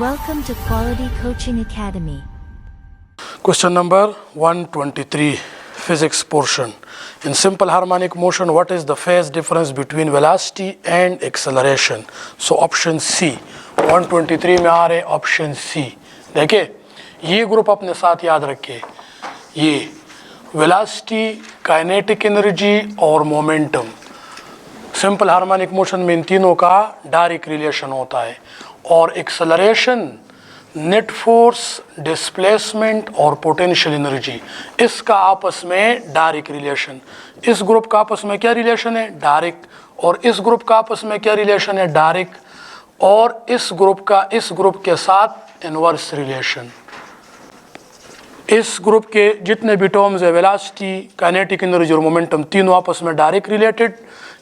Welcome to Quality Coaching Academy. Question number 123, physics portion. In simple harmonic motion, what is the phase difference between velocity and acceleration? So option C. 123 में आ रहे option C. देखिए ये group अपने साथ याद रखिए, ये वेलोसिटी, काइनेटिक एनर्जी और मोमेंटम. सिंपल हार्मोनिक मोशन में इन तीनों का डायरेक्ट रिलेशन होता है. और एक्सेलरेशन, नेट फोर्स, डिस्प्लेसमेंट और पोटेंशियल एनर्जी, इसका आपस में डायरेक्ट रिलेशन. इस ग्रुप का आपस में क्या रिलेशन है? डायरेक्ट. और इस ग्रुप का आपस में क्या रिलेशन है? डायरेक्ट. और इस ग्रुप का इस ग्रुप के साथ इनवर्स रिलेशन. इस ग्रुप के जितने भी टर्म्स है, वेलोसिटी, काइनेटिक एनर्जी और मोमेंटम, तीनों आपस में डायरेक्ट रिलेटेड.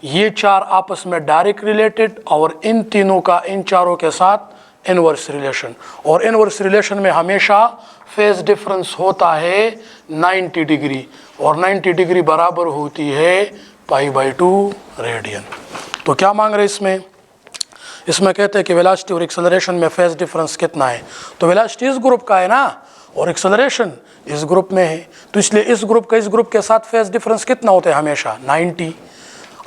ये चार आपस में डायरेक्ट रिलेटेड और इन तीनों का इन चारों के साथ इनवर्स रिलेशन. और इनवर्स रिलेशन में हमेशा फेज डिफरेंस होता है 90 डिग्री, और 90 डिग्री बराबर होती है π/2 रेडियन. तो क्या मांग रहे इसमें? इसमें कहते हैं कि वेलोसिटी और एक्सेलरेशन में फेज डिफरेंस कितना है. तो वेलोसिटी इस ग्रुप का है ना, और एक्सेलरेशन इस ग्रुप में है, तो इसलिए इस ग्रुप का इस ग्रुप के साथ फेज डिफरेंस कितना होता है? हमेशा 90.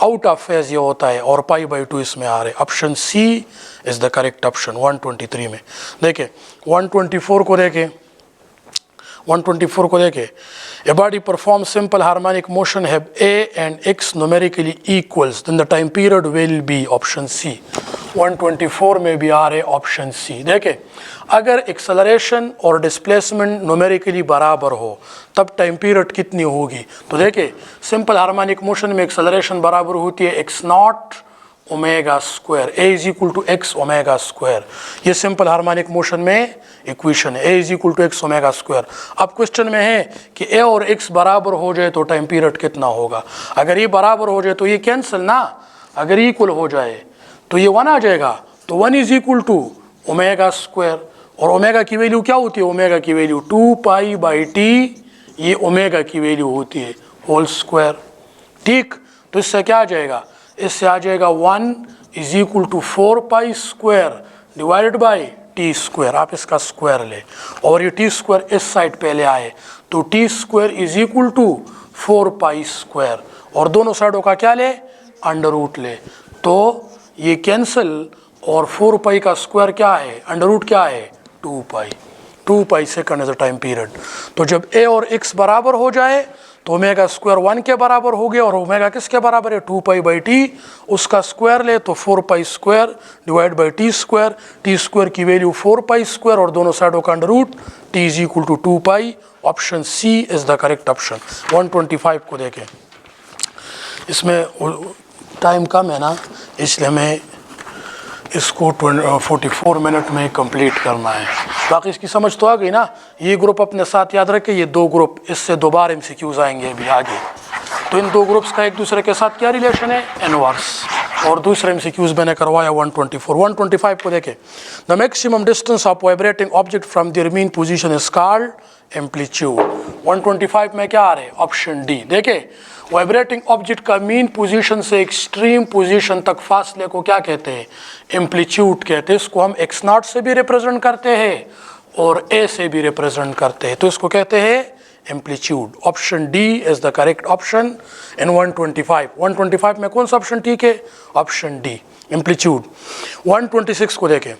आउट ऑफ फेज ये होता है, और π/2 इसमें आ रहे. Option C is the correct option 123 में. देखिए 124 को देखें. 124 को देखें. A body performs simple harmonic motion have A and X numerically equals, then the time period will be option C. 124 में भी आ रहे ऑप्शन सी. देखें अगर एक्सेलरेशन और डिस्प्लेसमेंट न्यूमेरिकली बराबर हो तब टाइम पीरियड कितनी होगी? तो देखिए सिंपल हार्मोनिक मोशन में एक्सेलरेशन बराबर होती है x0 omega square, a is equal to x omega square. ये सिंपल हार्मोनिक मोशन में इक्वेशन है, a is equal to x omega square. अब क्वेश्चन में है कि a और x बराबर हो जाए तो टाइम पीरियड कितना होगा. अगर ये बराबर हो जाए तो ये कैंसिल ना, अगर इक्वल हो जाए तो ये 1 आ जाएगा. तो 1 is equal to omega square, और ओमेगा की वैल्यू क्या होती है? ओमेगा की वैल्यू 2π/t, ये ओमेगा की वैल्यू होती है होल स्क्वायर. ठीक, तो इससे क्या आ जाएगा? इससे आ जाएगा 1 is equal to 4π square divided by T square. आप इसका स्क्वायर ले, और ये टी स्क्वायर इस साइड पहले आए, तो T square is equal to 4π square, और दोनों साइडों का क्या ले? अंडर रूट ले. तो ये कैंसिल, और 4π का स्क्वायर क्या है? अंडर रूट क्या है? 2π. 2π second is the time period. तो जब a और x बराबर हो जाए तो ओमेगा स्क्वायर 1 के बराबर हो गया, और ओमेगा किसके बराबर है? 2π/t. उसका स्क्वायर ले तो 4π square divide by T square. T square की वैल्यू 4π स्क्वायर, और दोनों साइडों का under root. t is equal to 2π. Option C is the correct option. 125 को देखें. इसमें टाइम कम है ना, इसलिए हमें इसको 44 मिनट में कंप्लीट करना है. बाकी इसकी समझ तो आ गई ना. ये ग्रुप अपने साथ याद रखें, ये दो ग्रुप, इससे दोबारा MCQs आएंगे अभी आगे. तो इन दो ग्रुप्स का एक दूसरे के साथ क्या रिलेशन है? इनवर्स. और दूसरे MCQs मैंने करवाया 124. 125 को देखें. The maximum distance of vibrating object from there mean position is called amplitude. 125 में क्या आ रहे? Option D. देखें वाइब्रेटिंग ऑब्जेक्ट का मीन पोजीशन से एक्सट्रीम पोजीशन तक फासले को क्या कहते हैं? एम्पलीट्यूड कहते हैं. इसको हम x0 से भी रिप्रेजेंट करते हैं और a से भी रिप्रेजेंट करते हैं, तो इसको कहते हैं amplitude. Option D is the correct option इन 125. 125 में कौन सा ऑप्शन ठीक है? Option D, amplitude. 126 को देखें.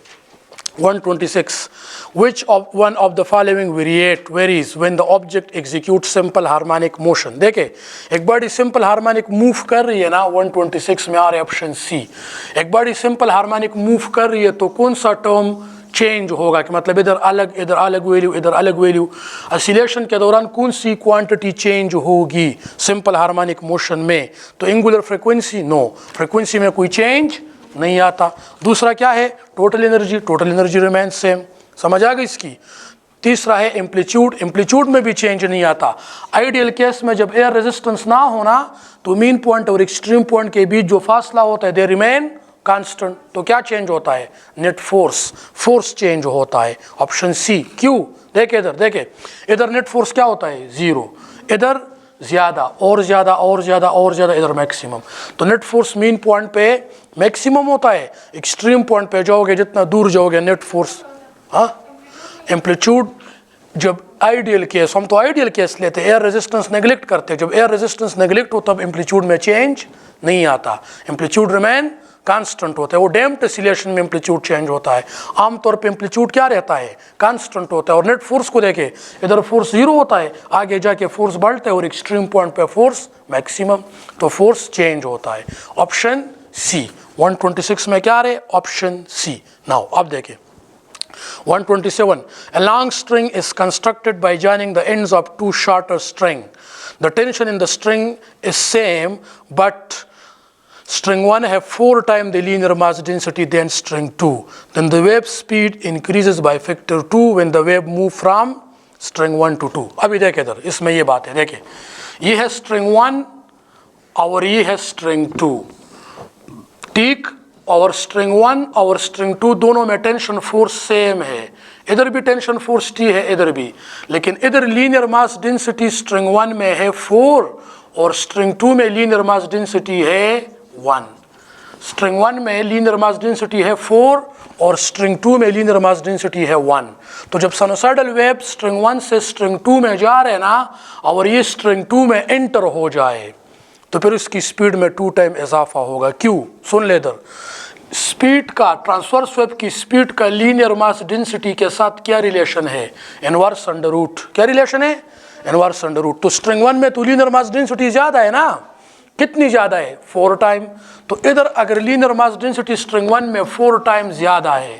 126. Which of one of the following varies when the object executes simple harmonic motion? देखे एक बॉडी सिंपल हार्मोनिक मूव कर रही है ना, 126 में आ रहा है ऑप्शन सी. एक बॉडी सिंपल हार्मोनिक मूव कर रही है तो कौन सा टर्म चेंज होगा? कि मतलब इधर अलग वैल्यू, इधर अलग वैल्यू. ऑसिलेशन के दौरान कौन सी क्वांटिटी चेंज होगी सिंपल हार्मोनिक मोशन में? तो एंगुलर फ्रीक्वेंसी, नो, फ्रीक्वेंसी में कोई चेंज नहीं आता. दूसरा क्या है? Total energy. Total energy remain same. समझ आ गई इसकी. तीसरा है एम्पलीट्यूड. एम्पलीट्यूड में भी चेंज नहीं आता. आइडियल केस में जब एयर रेजिस्टेंस ना होना तो मीन पॉइंट और एक्सट्रीम पॉइंट के बीच जो फासला होता है दे रिमेन कांस्टेंट. तो क्या चेंज होता है? Net force. फोर्स चेंज होता है. Option C. क्यों? देखे इधर, देखे इधर नेट फोर्स क्या होता है? 0. इधर ज़्यादा और ज़्यादा और ज़्यादा और ज़्यादा, इधर मैक्सिमम. तो नेट फोर्स मीन पॉइंट पे मैक्सिमम होता है. एक्सट्रीम पॉइंट पे जाओगे जितना दूर जाओगे नेट फोर्स हाँ, एम्पलीट्यूड जब आइडियल केस, हम तो आइडियल केस लेते हैं, एयर रेजिस्टेंस नेग्लेक्ट करते हैं, जब एयर रेजिस्टेंस नेग्लेक्ट हो तब एम्पलीट्यूड में चेंज नहीं आता, एम्पलीट्यूड रिमेन कांस्टेंट होता है। वो डैम्प्ड टेसिलेशन में एम्पलीट्यूड चेंज होता है। आमतौर पे एम्पलीट्यूड क्या रहता है, कांस्टेंट होता है। और नेट फोर्स को देखे, इधर फोर्स 0 होता है, आगे जाके फोर्स बढ़ता है और एक्सट्रीम पॉइंट पे फोर्स मैक्सिमम, तो फोर्स चेंज होता है। ऑप्शन सी 126 में क्या रहे, ऑप्शन सी। नाउ अब देखें 127, a long string is constructed by joining the ends of two shorter string. The tension in the string is same, but string 1 have 4 times the linear mass density than string 2. Then the wave speed increases by factor 2 when the wave move from string 1 to 2. अभी देखें इधर, इसमें ये बात है, देखें ये है string 1 और ये है string 2, ठीक। और स्ट्रिंग 1 और स्ट्रिंग 2 दोनों में टेंशन फोर्स सेम है, इधर भी टेंशन फोर्स T है, इधर भी, लेकिन इधर लीनियर मास डेंसिटी स्ट्रिंग 1 में है 4 और स्ट्रिंग 2 में लीनियर मास डेंसिटी है 1। स्ट्रिंग 1 में लीनियर मास डेंसिटी है 4 और स्ट्रिंग 2 में लीनियर मास डेंसिटी है 1। तो जब साइनोसॉइडल वेव स्ट्रिंग 1 से स्ट्रिंग 2 में जा रहे हैं ना, और ये स्ट्रिंग 2 में एंटर हो जाए, तो फिर इसकी स्पीड में 2 टाइम इजाफा होगा। क्यों, सुन ले इधर, स्पीड का, ट्रांसवर्स वेव की स्पीड का लीनियर मास डेंसिटी के साथ क्या रिलेशन है, इनवर्स अंडर रूट। क्या रिलेशन है, इनवर्स अंडर रूट। तो स्ट्रिंग 1 में तो लीनियर मास डेंसिटी ज्यादा है ना, कितनी ज्यादा है, 4 टाइम। तो इधर अगर लीनियर मास डेंसिटी स्ट्रिंग 1 में 4 टाइम ज्यादा है,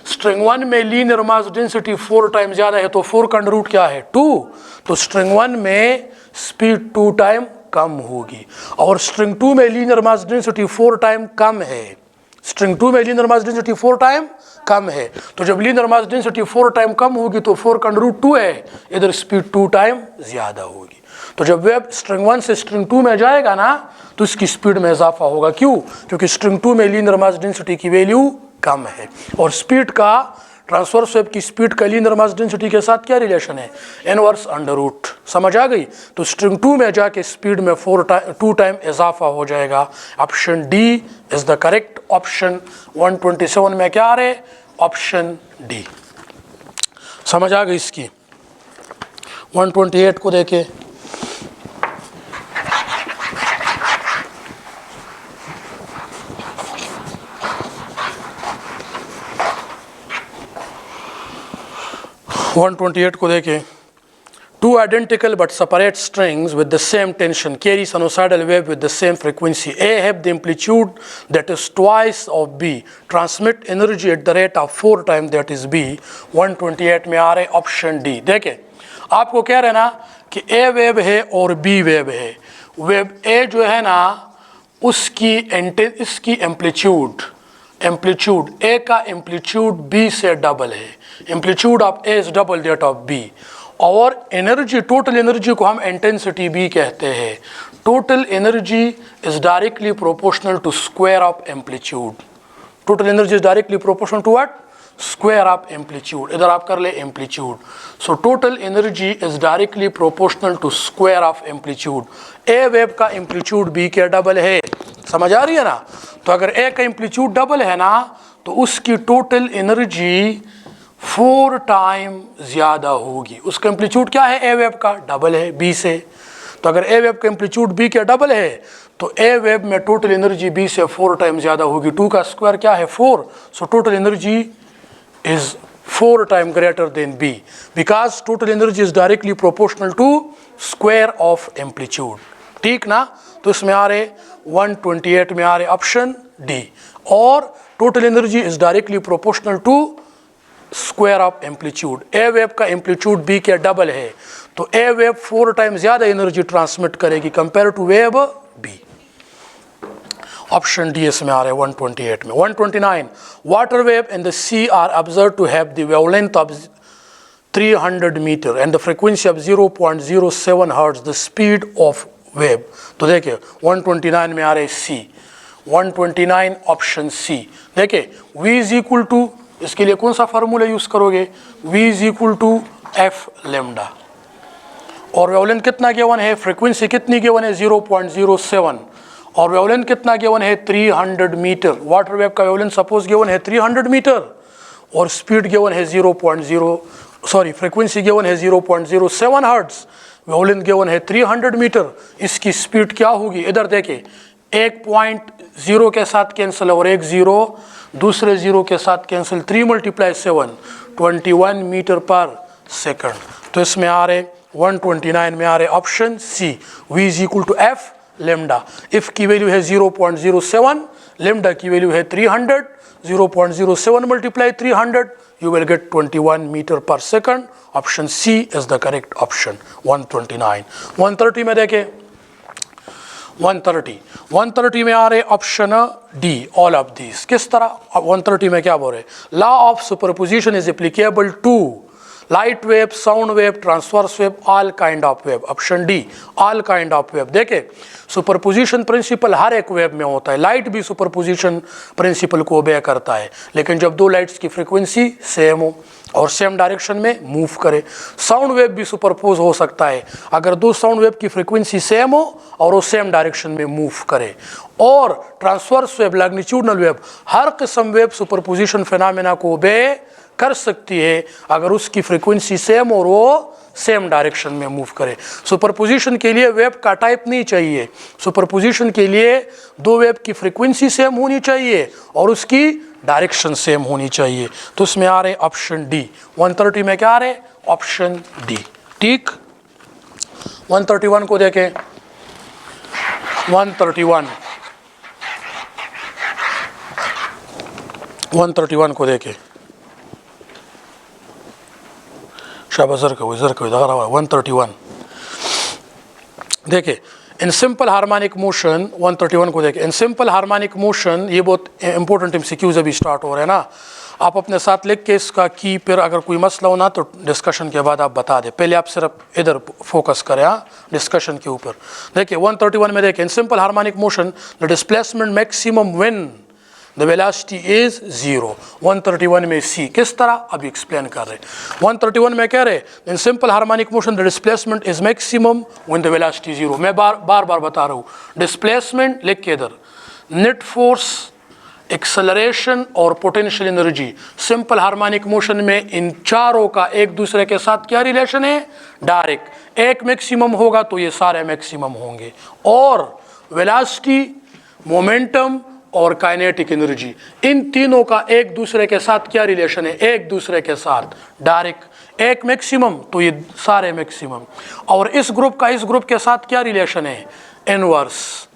स्ट्रिंग 1 में लीनियर मास डेंसिटी 4 टाइम ज्यादा है, तो 4 का अंडर रूट क्या है, 2। तो स्ट्रिंग 1 में स्पीड 2 टाइम कम होगी, और स्ट्रिंग 2 में लीनियर मास डेंसिटी 4 टाइम कम है। स्ट्रिंग 2 में लीनियर मास डेंसिटी 4 टाइम कम है, तो जब लीनियर मास डेंसिटी 4 टाइम कम होगी तो 4 का अंडर रूट 2 है, इधर स्पीड 2 टाइम ज्यादा होगी। तो जब वेव स्ट्रिंग 1 से स्ट्रिंग 2 में जाएगा ना, तो इसकी स्पीड में इजाफा होगा। क्यों, क्योंकि स्ट्रिंग 2 में लीनियर मास डेंसिटी की वैल्यू कम है, और स्पीड का, ट्रांसवर्स वेव की स्पीड का लीनियर मास डेंसिटी के साथ क्या रिलेशन है, इनवर्स अंडर रूट। समझ आ गई। तो स्ट्रिंग 2 में जाके स्पीड में 2 टाइम इजाफा हो जाएगा। Option D is the correct option. 127 में क्या आ रहे, ऑप्शन डी। समझ आ गई इसकी। 128 को देखे, को देखें। Two identical but separate strings with the same tension carry sinusoidal wave with the same frequency. A have the amplitude that is twice of B. Transmit energy at the rate of 4 times that is B. 128 में आ रहे option D. देखें, आपको कह रहे ना कि A wave है और B वेव है। वेव A जो है ना, इसकी एम्पलीट्यूड A का एम्पलीट्यूड B से डबल है। Amplitude of A is double that of B। और एनर्जी, टोटल एनर्जी को हम इंटेंसिटी B कहते हैं। Total energy is directly proportional to square of amplitude. Total energy is directly proportional to what, square of amplitude. इधर आप कर ले amplitude. So total energy is directly proportional to square of amplitude. A wave का amplitude B के double है। समझ आ रही है ना। तो अगर ए का एम्पलीट्यूड डबल है ना, तो उसकी टोटल एनर्जी 4 टाइम ज्यादा होगी। उसका एम्पलीट्यूड क्या है, ए वेव का डबल है B से। तो अगर ए वेव का एम्पलीट्यूड B के डबल है, तो ए वेव में टोटल एनर्जी B से 4 टाइम ज्यादा होगी। 2 का स्क्वायर क्या है, 4। So total energy is 4 time greater than B, because total energy is directly proportional to square of amplitude. ठीक ना। तो इसमें आ रहे 128 में आ रहे ऑप्शन डी। और total energy is directly proportional to square of amplitude. A wave का एम्पलीट्यूड B के डबल है, तो ए वेव 4 टाइम ज्यादा एनर्जी ट्रांसमिट करेगी compare to wave B। Option D इसमें आ रहे 128 में। 129, water wave in the sea are observe to have the wavelength of 300 metre and the frequency of 0.07 hertz, the speed of wave. तो देखिए 129 में आ रहे C, 129 ऑप्शन C। देखिए V इज इक्वल टू, इसके लिए कौन सा फार्मूला यूज करोगे, V is equal to F lambda. और वेवलेंथ कितना गिवन है, फ्रीक्वेंसी कितनी गिवन है 0.07, और वेवलेंथ कितना गिवन है 300 मीटर। वाटर वेव का वेवलेंथ सपोज गिवन है 300 मीटर, और स्पीड गिवन है फ्रीक्वेंसी गिवन है 0.07 हर्ट्ज, वेवलेंथ गिवन है 300 मीटर। इसकी स्पीड क्या होगी? इधर देखे, एक पॉइंट 0 के साथ कैंसिल और एक 0 दूसरे 0 के साथ कैंसिल, 3 × 7 21 मीटर पर सेकंड। तो इसमें आ रहे 129 में आ रहे option C, v is equal to F lambda. If की वैल्यू है 0.07, लेमडा की वैल्यू है 300, 0.07 × 300 you will get 21 meter per second. Option C is the correct option. 129. 130 में देखें, 130 में आ रहे option D, all of these. किस तरह? 130 में क्या बोल रहे? Law of superposition is applicable to light wave, sound wave, transverse wave, all kind of wave. Option D, all kind of wave. देखे, सुपरपोजिशन प्रिंसिपल हर एक वेव में होता है। लाइट भी सुपरपोजिशन प्रिंसिपल को ओबे करता है, लेकिन जब दो लाइट्स की फ्रीक्वेंसी सेम हो और सेम डायरेक्शन में मूव करे। साउंड वेव भी सुपरपोज हो सकता है अगर दो साउंड वेव की फ्रीक्वेंसी सेम हो और वो सेम डायरेक्शन में मूव करे। और ट्रांसवर्स वेव, लैग्नीट्यूडनल वेव, हर किस्म वेव सुपरपोजिशन फिनोमेना को ओबे कर सकती है अगर उसकी फ्रीक्वेंसी सेम और वो सेम डायरेक्शन में मूव करे। सुपरपोजिशन के लिए वेव का टाइप नहीं चाहिए, सुपरपोजिशन के लिए दो वेव की फ्रीक्वेंसी सेम होनी चाहिए और उसकी डायरेक्शन सेम होनी चाहिए। तो इसमें आ रहे ऑप्शन डी। 130 में क्या आ रहे? Option D. ठीक, 131 को देखें। 131 को देखें, शाबाजर का 131 देखे। इन सिंपल हार्मोनिक मोशन, 131 को देखे। इन सिंपल हार्मोनिक मोशन, ये बहुत इंपॉर्टेंट एमसीक्यूज अभी स्टार्ट हो रहे हैं ना, आप अपने साथ लिख के इसका की, फिर अगर कोई मसला हो ना तो डिस्कशन के बाद आप बता दें। पहले आप सिर्फ इधर फोकस करें, हाँ, डिस्कशन के ऊपर। देखिए 131 में देखें, इन simple harmonic motion the displacement maximum when the velocity is 0। 131 में सी किस तरह अभी एक्सप्लेन कर रहे। 131 में कह रहे इन simple harmonic motion the displacement is maximum when the velocity 0। मैं बार बता रहा हूँ, डिस्प्लेसमेंट लिख के इधर, नेट फोर्स, एक्सेलरेशन और potential energy. Simple harmonic motion में इन चारों का एक दूसरे के साथ क्या रिलेशन है? डायरेक्ट। एक मैक्सिमम होगा तो ये सारे मैक्सिमम होंगे। और वेलोसिटी, मोमेंटम और काइनेटिक एनर्जी, इन तीनों का एक दूसरे के साथ क्या रिलेशन है? एक दूसरे के साथ डायरेक्ट। एक मैक्सिमम तो ये सारे मैक्सिमम। और इस ग्रुप का इस ग्रुप के साथ क्या रिलेशन है? इनवर्स।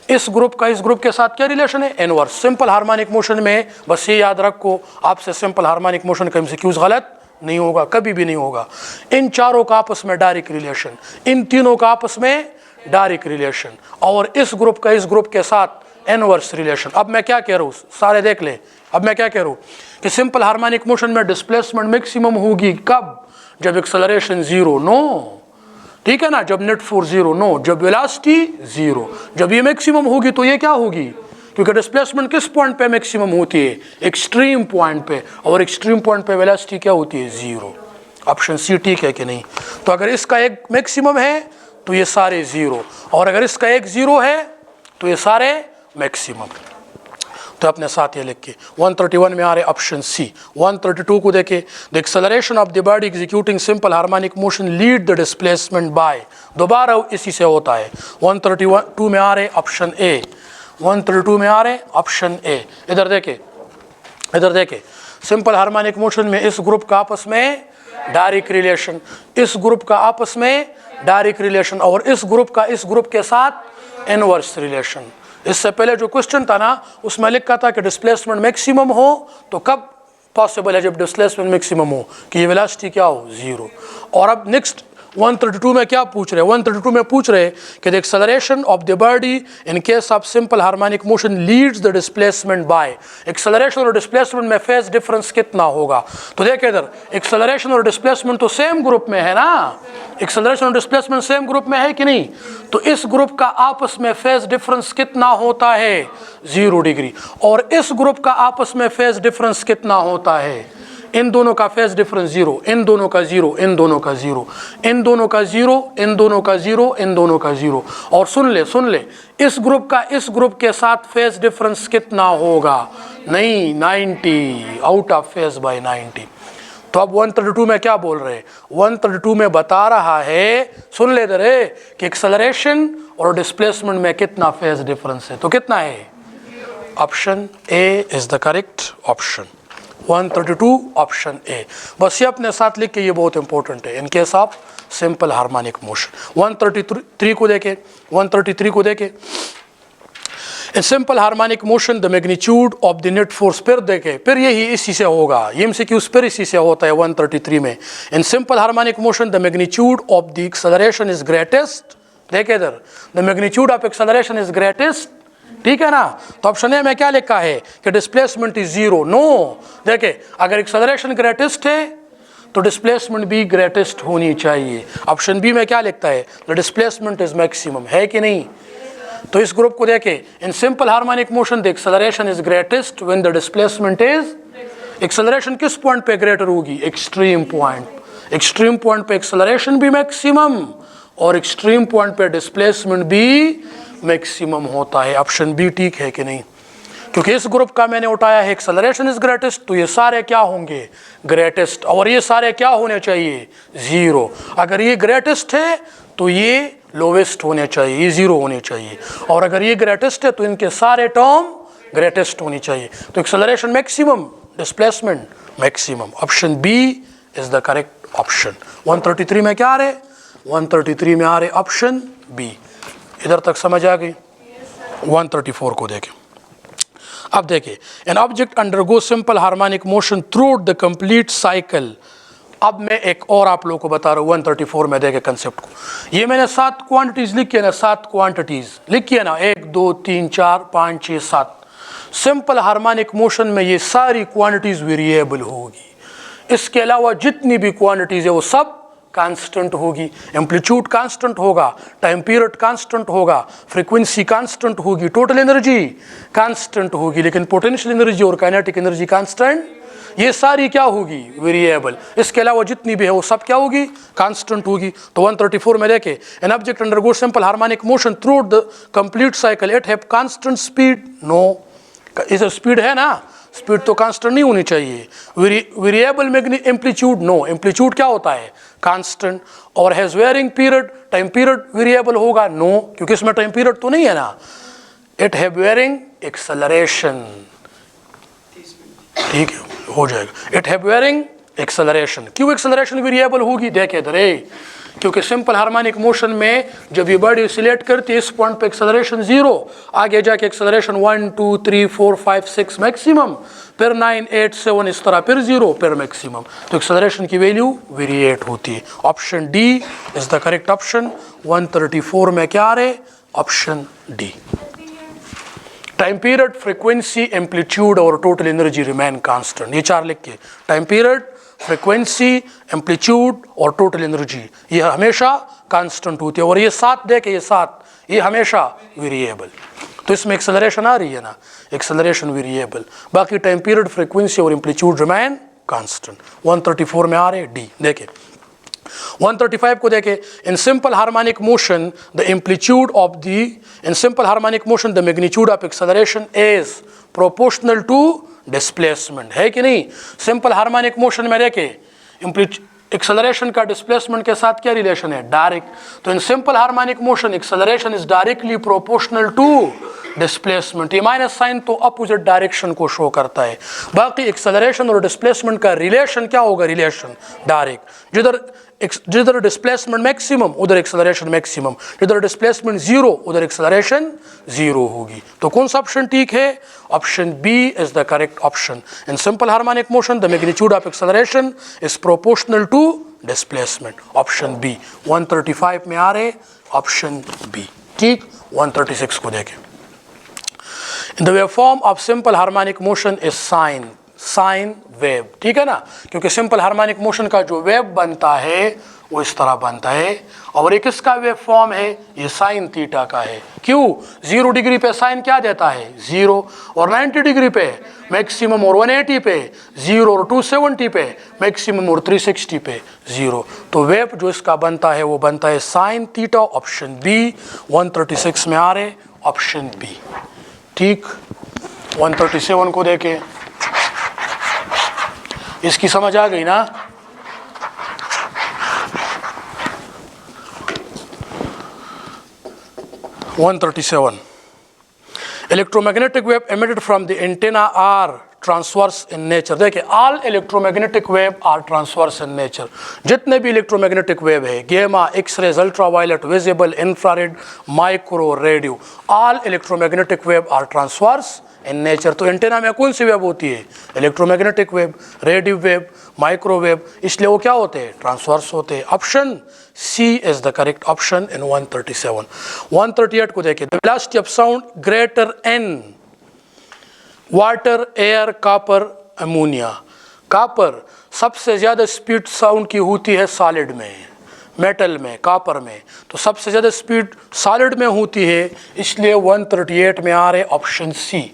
इस ग्रुप का इस ग्रुप के साथ क्या रिलेशन है? इनवर्स। सिंपल हार्मोनिक मोशन में बस ये याद रखो, आपसे सिंपल हार्मोनिक मोशन का एमसीक्यूज गलत नहीं होगा, कभी भी नहीं होगा। इन चारों का आपस में डायरेक्ट रिलेशन, इन तीनों का आपस में डायरेक्ट रिलेशन, और इस ग्रुप का इस ग्रुप के साथ इनवर्स रिलेशन। अब मैं क्या कह रहा हूँ, सारे देख ले। अब मैं क्या कह रहा हूँ कि सिंपल हार्मोनिक मोशन में डिस्प्लेसमेंट मैक्सिमम होगी कब? जब एक्सेलरेशन 0, नो, ठीक है ना, जब नेट फोर्स 0, नो, जब वेलोसिटी 0। जब ये मैक्सिमम होगी तो ये क्या होगी? क्योंकि डिस्प्लेसमेंट किस पॉइंट पे मैक्सिमम होती है? एक्सट्रीम पॉइंट पे, और एक्सट्रीम पॉइंट पे वेलोसिटी क्या होती है? 0। ऑप्शन सी ठीक है कि नहीं? तो अगर इसका एक मैक्सिमम है तो ये सारे 0, और अगर इसका एक 0 है तो ये सारे मैक्सिमम। तो अपने साथ ये लिख के 131 में आ रहे ऑप्शन सी। 132 को देखे, the acceleration of the body executing simple harmonic motion lead the displacement bye, दोबारा इसी से होता है। 132 में आ रहे ऑप्शन ए। 132 में आ रहे ऑप्शन ए। इधर देखे, सिंपल हार्मोनिक मोशन में इस ग्रुप का आपस में डायरेक्ट रिलेशन, इस ग्रुप का आपस में डायरेक्ट रिलेशन, और इस ग्रुप का इस ग्रुप के साथ इनवर्स रिलेशन। इससे पहले जो क्वेश्चन था ना, उसमें लिखा था कि डिस्प्लेसमेंट मैक्सिमम हो तो कब पॉसिबल है? जब डिस्प्लेसमेंट मैक्सिमम हो, कि ये वेलोसिटी क्या हो? 0। और अब नेक्स्ट 132 में क्या पूछ रहे? 132 में पूछ रहे कि the acceleration of the body in case of simple harmonic motion leads the displacement bye, acceleration और डिस्प्लेसमेंट में फेज डिफरेंस कितना होगा? तो देखिए इधर, एक्सेलरेशन और डिस्प्लेसमेंट तो सेम ग्रुप में है ना, एक्सेलरेशन और डिस्प्लेसमेंट सेम ग्रुप में है कि नहीं? तो इस ग्रुप का आपस में फेज डिफरेंस कितना होता है? 0 डिग्री। और इस ग्रुप का आपस में फेज डिफरेंस कितना होता है? इन दोनों का फेज डिफरेंस 0, इन दोनों का 0, इन दोनों का 0, इन दोनों का 0, इन दोनों का 0, इन दोनों का 0। और सुन ले, इस ग्रुप का इस ग्रुप के साथ फेज डिफरेंस कितना होगा? नहीं, 90, आउट ऑफ फेज बाय 90। तो अब 132 में क्या बोल रहे हैं? 132 में बता रहा है, सुन ले इधर, कि एक्सेलरेशन और डिस्प्लेसमेंट में कितना फेज डिफरेंस है। तो कितना है? Option A is the correct option. 132 option A. बस ये अपने साथ लिख के, ये बहुत इंपॉर्टेंट है in case of simple harmonic motion. 133 को देखें, 133 को देखें। इन simple harmonic motion the magnitude of the net force, फिर देखें, फिर यही इसी से होगा, ये एमसीक्यूज फिर इसी से होता है 133 में। इन simple harmonic motion the magnitude of the acceleration is greatest, देखे इधर, the magnitude of acceleration is greatest, ठीक है ना। तो ऑप्शन ए में क्या लिखा है कि डिस्प्लेसमेंट इज जीरो। नो, देखे, अगर एक्सेलरेशन ग्रेटेस्ट है तो डिस्प्लेसमेंट भी ग्रेटेस्ट होनी चाहिए। ऑप्शन बी में क्या लिखता है? द डिस्प्लेसमेंट इज मैक्सिमम, है कि नहीं? तो इस ग्रुप को देखें, इन simple harmonic motion the acceleration is greatest when the displacement is, acceleration किस पॉइंट पे ग्रेटर होगी? Extreme point. एक्सट्रीम पॉइंट पे एक्सेलरेशन भी मैक्सिमम और एक्सट्रीम पॉइंट पे डिस्प्लेसमेंट भी मैक्सिमम होता है। ऑप्शन बी ठीक है कि नहीं? क्योंकि इस ग्रुप का मैंने उठाया है एक्सेलरेशन इज ग्रेटेस्ट, तो ये सारे क्या होंगे? ग्रेटेस्ट। और ये सारे क्या होने चाहिए? जीरो। अगर ये ग्रेटेस्ट है तो ये लोवेस्ट होने चाहिए, ये जीरो होने चाहिए। और अगर ये ग्रेटेस्ट है तो इनके सारे टर्म ग्रेटेस्ट होनी चाहिए। तो acceleration maximum, displacement maximum. Option B is the correct option. 133 में क्या आ रहे? 133 में आ रहे ऑप्शन बी। इधर तक समझ आ गई? 134 को देखें। अब देखिए, N object undergo simple harmonic motion through the complete cycle. अब मैं एक और आप लोगों को बता रहा हूँ 134 में, देखे कंसेप्ट को। ये मैंने 7 क्वांटिटीज लिखी है ना, 7 क्वांटिटीज लिखी है ना, 1 2 3 4 5 6 7। सिंपल हार्मोनिक मोशन में ये सारी क्वांटिटीज वेरिएबल होगी। इसके अलावा जितनी भी क्वांटिटीज है वो सब कांस्टेंट होगी। एम्पलीट्यूड कांस्टेंट होगा, टाइम पीरियड कांस्टेंट होगा, फ्रीक्वेंसी कांस्टेंट होगी, टोटल एनर्जी कांस्टेंट होगी, लेकिन पोटेंशियल एनर्जी और काइनेटिक एनर्जी कांस्टेंट, ये सारी क्या होगी? वेरिएबल। इसके अलावा जितनी भी है वो सब क्या होगी? कांस्टेंट होगी। तो 134 में देखे, an object undergo simple harmonic motion through the complete cycle, it have constant speed. No, इस स्पीड है ना, स्पीड तो कांस्टेंट नहीं होनी चाहिए। वेरिएबल एम्पलीट्यूड, नो, एम्पलीट्यूड क्या होता है? कांस्टेंट। और has wearing period, time period variable होगा? नो, क्योंकि इसमें टाइम पीरियड तो नहीं है ना। इट हैव वेयरिंग एक्सेलरेशन, ठीक है, हो जाएगा। It have wearing acceleration. क्यों एक्सेलरेशन वेरिएबल होगी? देखे इधर, क्योंकि सिंपल हार्मोनिक मोशन में जब ये बॉडी सिलेक्ट करती है इस पॉइंट पे एक्सेलरेशन जीरो, आगे जाके एक्सेलरेशन 1 2 3 4 5 6 मैक्सिमम, फिर 9 8 7 इस तरह, फिर जीरो, फिर मैक्सिमम। तो एक्सेलरेशन की वैल्यू वेरिएट होती है। Option D is the correct option. 134 में क्या आ रहे? Option D. Time period, frequency, amplitude और टोटल एनर्जी रिमेन कांस्टेंट। ये 4 लिख के, टाइम पीरियड, फ्रीक्वेंसी, एम्पलीट्यूड और टोटल एनर्जी, ये हमेशा कांस्टेंट होती है। और ये 7 देखे, ये 7 ये हमेशा वेरिएबल। तो इसमें एक्सेलरेशन आ रही है ना, एक्सेलरेशन वेरिएबल। बाकी टाइम पीरियड, फ्रीक्वेंसी और एम्पलीट्यूड रिमेन कांस्टेंट। 134 में आ रहे डी। देखे 135 को देखे, in simple harmonic motion the amplitude of the, in simple harmonic motion the magnitude of acceleration is proportional to displacement, है कि नहीं? सिंपल हार्मोनिक मोशन में देखे, एक्सेलरेशन का डिस्प्लेसमेंट के साथ क्या रिलेशन है? डायरेक्ट। तो in simple harmonic motion acceleration is directly proportional to displacement. ये माइनस साइन तो अपोजिट डायरेक्शन को शो करता है। बाकी एक्सेलरेशन और डिस्प्लेसमेंट का रिलेशन क्या होगा? Relation direct. जिधर डिस्प्लेसमेंट मैक्सिमम उधर एक्सेलरेशन मैक्सिमम, जिधर डिस्प्लेसमेंट जीरो उधर एक्सेलरेशन जीरो होगी। तो कौन सा ऑप्शन ठीक है? Option B is the correct option. In simple harmonic motion the magnitude of acceleration is proportional to displacement. Option B. 135 में आ रहे ऑप्शन बी, ठीक। 136 को देखें, in the wave form of simple harmonic motion is sine, sine wave, ठीक है ना। क्योंकि सिंपल हार्मोनिक मोशन का जो वेव बनता है वो इस तरह बनता है, और एक इसका वेव फॉर्म है, ये साइन थीटा का है। क्यों? 0 डिग्री पे साइन क्या देता है? 0, और 90 डिग्री पे मैक्सिमम, और 180 पे 0, और 270 पे मैक्सिमम, और 360 पे 0। तो वेव जो इसका बनता है वो बनता है साइन थीटा। Option B. 136 में आ रहे ऑप्शन बी, ठीक। 137 को देखें, इसकी समझ आ गई ना? Electromagnetic wave emitted from the antenna are transverse in nature. देखिए, all electromagnetic wave are transverse in nature. जितने भी electromagnetic wave है, gamma, X-rays, ultraviolet, visible, infrared, micro, radio, all electromagnetic wave are transverse in nature. तो antenna में कौन सी wave होती है? Electromagnetic wave, radio wave, microwave, इसलिए वो क्या होते हैं? ट्रांसवर्स होते हैं. Option C is the correct option in 137. 138 को देखिए. The velocity of sound greater in water, air, copper, ammonia. Copper सबसे ज़्यादा स्पीड साउंड की होती है सॉलिड में, मेटल में, कॉपर में. तो सबसे ज़्यादा स्पीड सॉलिड में होती है, इसलिए 138 में आ रहे ऑप्शन सी.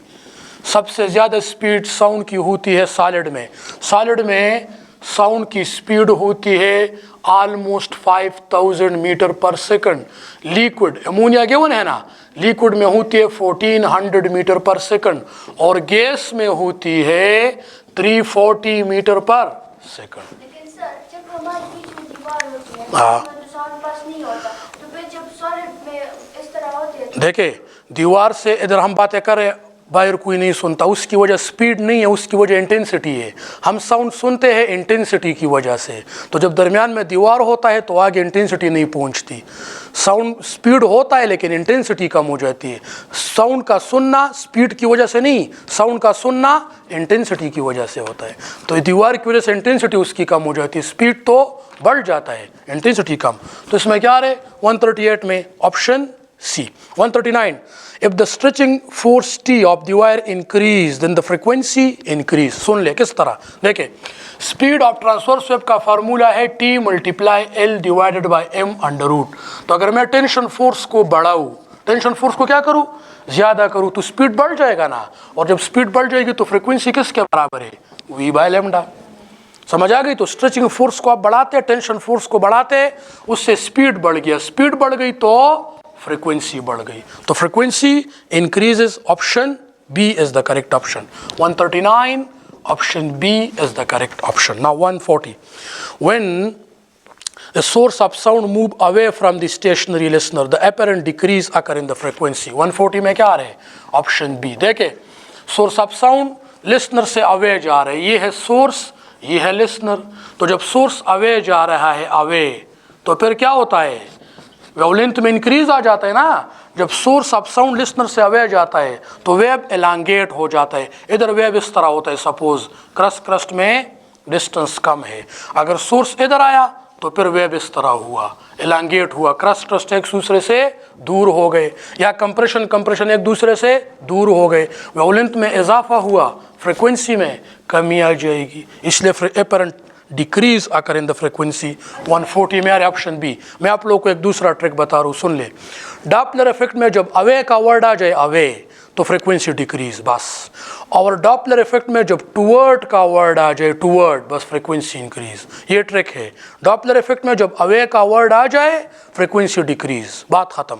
सबसे ज़्यादा स्पीड साउंड की होती है सॉलिड में. सॉलिड में साउंड की स्पीड होती है almost 5000 metre per second. Liquid, ammonia given है ना, लिक्विड में होती है 1400 मीटर पर सेकंड और गैस में होती है 340 मीटर पर सेकंड. लेकिन सर, जब हमारे बीच में दीवार होती है, हाँ, तो साउंड पास नहीं होता, तो फिर जब सॉलिड में इस तरह होती है, देखिए दीवार से इधर हम बातें करें, बाहर कोई नहीं सुनता, उसकी वजह स्पीड नहीं है, उसकी वजह इंटेंसिटी है. हम साउंड सुनते हैं इंटेंसिटी की वजह से. तो जब दरमियान में दीवार होता है तो आगे इंटेंसिटी नहीं पहुंचती. साउंड स्पीड होता है लेकिन इंटेंसिटी कम हो जाती है. साउंड का सुनना स्पीड की वजह से नहीं, साउंड का सुनना इंटेंसिटी की वजह से होता है. तो दीवार की वजह से इंटेंसिटी उसकी कम हो जाती है, स्पीड तो बढ़ जाता है, इंटेंसिटी कम. तो इसमें क्या रहे 138 में option C. 139. If the stretching force T of the wire increase, then the frequency increase. सुन ले किस तरह. देखिए, स्पीड ऑफ ट्रांसवर्स वेव का फार्मूला है T multiply L divided by M under root. तो अगर मैं टेंशन फोर्स को बढ़ाऊँ, टेंशन फोर्स को क्या करूँ, ज़्यादा करूँ, तो स्पीड बढ़ जाएगा ना. और जब स्पीड बढ़ जाएगी तो फ्रिक्वेंसी किसके बराबर है? V by lambda. समझ आ गई? तो स्ट्रेचिंग फोर्स को आप बढ़ाते, टेंशन फोर्स को बढ़ाते, उससे स्पीड बढ़ गया, स्पीड बढ़ गई तो फ्रीक्वेंसी बढ़ गई. तो frequency increases. Option B is the correct option. 139 option B is the correct option. Now 140. When the source of sound move away from the stationary listener, the apparent decrease occur in the frequency. 140 में क्या आ रहे हैं? Option B. देखे, source of sound listener से away जा रहे हैं, ये है सोर्स, ये है लिसनर. तो जब सोर्स अवे जा रहा है, अवे, तो फिर क्या होता है? वेवलेंथ में इंक्रीज आ जाता है ना. जब सोर्स ऑफ साउंड लिसनर से अवे जाता है तो वेव एलांगेट हो जाता है. इधर वेव इस तरह होता है, सपोज क्रस्ट में डिस्टेंस कम है, अगर सोर्स इधर आया तो फिर वेव इस तरह हुआ, एलांगेट हुआ, क्रस्ट एक दूसरे से दूर हो गए, या कंप्रेशन एक दूसरे से दूर हो गए, वेवलेंथ में इजाफा हुआ, फ्रिक्वेंसी में कमी आ जाएगी, इसलिए एपरेंट डिक्रीज आकर इन द फ्रिक्वेंसी. 140 में आ रहा ऑप्शन बी. मैं आप लोगों को एक दूसरा ट्रिक बता रहा हूँ, सुन ले. डॉपलर इफेक्ट में जब अवे का वर्ड आ जाए, अवे, तो फ्रिक्वेंसी डिक्रीज बस. और डॉपलर इफेक्ट में जब टूवर्ड का वर्ड आ जाए, टूवर्ड, बस फ्रिक्वेंसी इंक्रीज. ये ट्रिक है. डॉपलर इफेक्ट में जब अवे का वर्ड आ जाए, फ्रिक्वेंसी डिक्रीज, बात खत्म.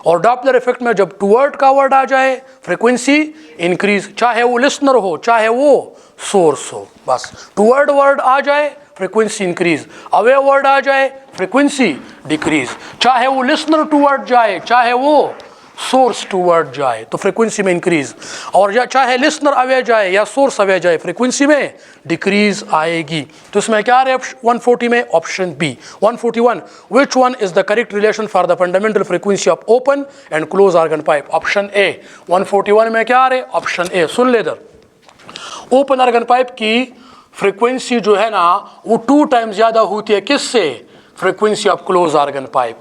और डॉपलर इफेक्ट में जब टूवर्ड का वर्ड आ जाए, फ्रिक्वेंसी इंक्रीज, चाहे वो लिसनर हो चाहे वो सोर्स हो. बस टूवर्ड वर्ड आ जाए, फ्रिक्वेंसी इंक्रीज, अवे वर्ड आ जाए, फ्रिक्वेंसी डिक्रीज. चाहे वो लिसनर टूवर्ड जाए चाहे वो सोर्स टूवर्ड जाए, तो फ्रिक्वेंसी में इंक्रीज. और या चाहे लिसनर अवे जाए या सोर्स अवे जाए, फ्रिक्वेंसी में डिक्रीज आएगी. तो इसमें क्या है 140 में? Option B. 141. Which one is the correct relation for the fundamental frequency of open and close organ pipe? Option A. 141 में क्या आ रहे? ऑप्शन ए. सुन ले इधर, ओपन ऑर्गन पाइप की फ्रिक्वेंसी जो है ना वो 2 टाइम्स ज़्यादा होती है किससे? Frequency of close organ pipe.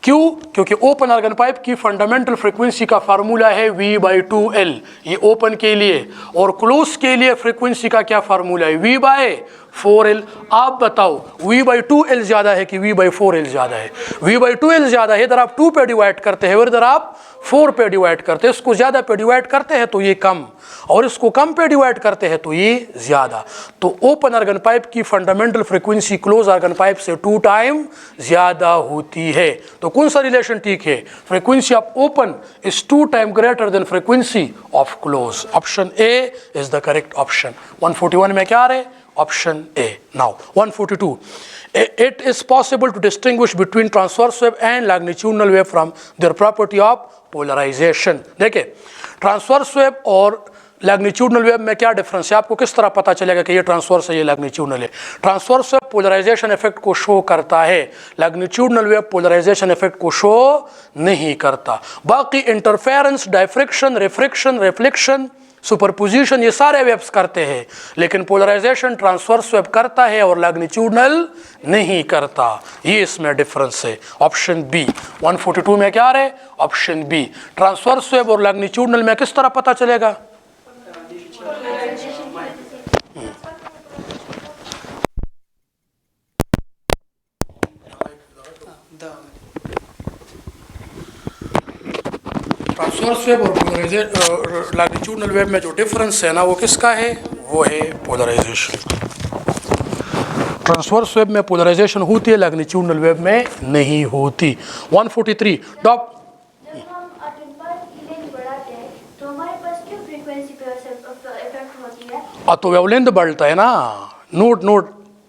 क्यों? क्योंकि ओपन ऑर्गन पाइप की फंडामेंटल फ्रिक्वेंसी का फार्मूला है V/2L, ये ओपन के लिए, और क्लोज के लिए फ्रिक्वेंसी का क्या फार्मूला है? V/, 4L। आप बताओ V/2L ज़्यादा है कि V/4L ज़्यादा है? V/2L ज़्यादा है। इधर आप 2 पे डिवाइड करते हैं और इधर आप 4 पे डिवाइड करते हैं। इसको ज़्यादा पे डिवाइड करते हैं तो ये कम, और इसको कम पे डिवाइड करते हैं तो ये ज़्यादा। तो ओपन आर्गन पाइप की fundamental frequency close organ pipe से 2 टाइम ज़्यादा होती है। तो कौन सा रिलेशन ठीक है? Frequency of open is 2 time greater then frequency of close. Option A is the correct option. 141 में क्या आ रहा है? Option A. Now 142. It is possible to distinguish between transverse wave and longitudinal wave from their property of polarization. देखिए, transverse wave और लैग्नीट्यूडनल wave में क्या difference है? आपको किस तरह पता चलेगा कि ये ट्रांसवर्स है, ये लैग्नीट्यूडनल है? ट्रांसवर्स वेव पोलराइजेशन इफेक्ट को शो करता है, लैग्नीट्यूडनल वेव पोलराइजेशन इफेक्ट को शो नहीं करता। बाकी इंटरफेरेंस, डायफ्रिक्शन, रिफ्रिक्शन, रिफ्लेक्शन, सुपरपोजिशन ये सारे वेव्स करते हैं, लेकिन पोलराइजेशन ट्रांसवर्स वेव करता है और लैग्नीट्यूडनल नहीं करता। ये इसमें डिफरेंस है। Option B. 142 में क्या आ रहा है? Option B. ट्रांसवर्स वेव और लैग्नीट्यूडनल में किस तरह पता चलेगा? ट्रांसवर्स वेव और लैग्नीट्यूडनल वेव में जो डिफरेंस है ना, वो किसका है? वो है पोलराइजेशन। ट्रांसवर्स वेव में पोलराइजेशन होती है, लैग्नीट्यूडनल वेव में नहीं होती। 143 डॉप। जब हम टेम्पर की लेंथ बढ़ाते हैं तो हमारे पास क्यों फ्रीक्वेंसी पे इफेक्ट होती है? तो वेवलेंथ बढ़ता है ना, नोड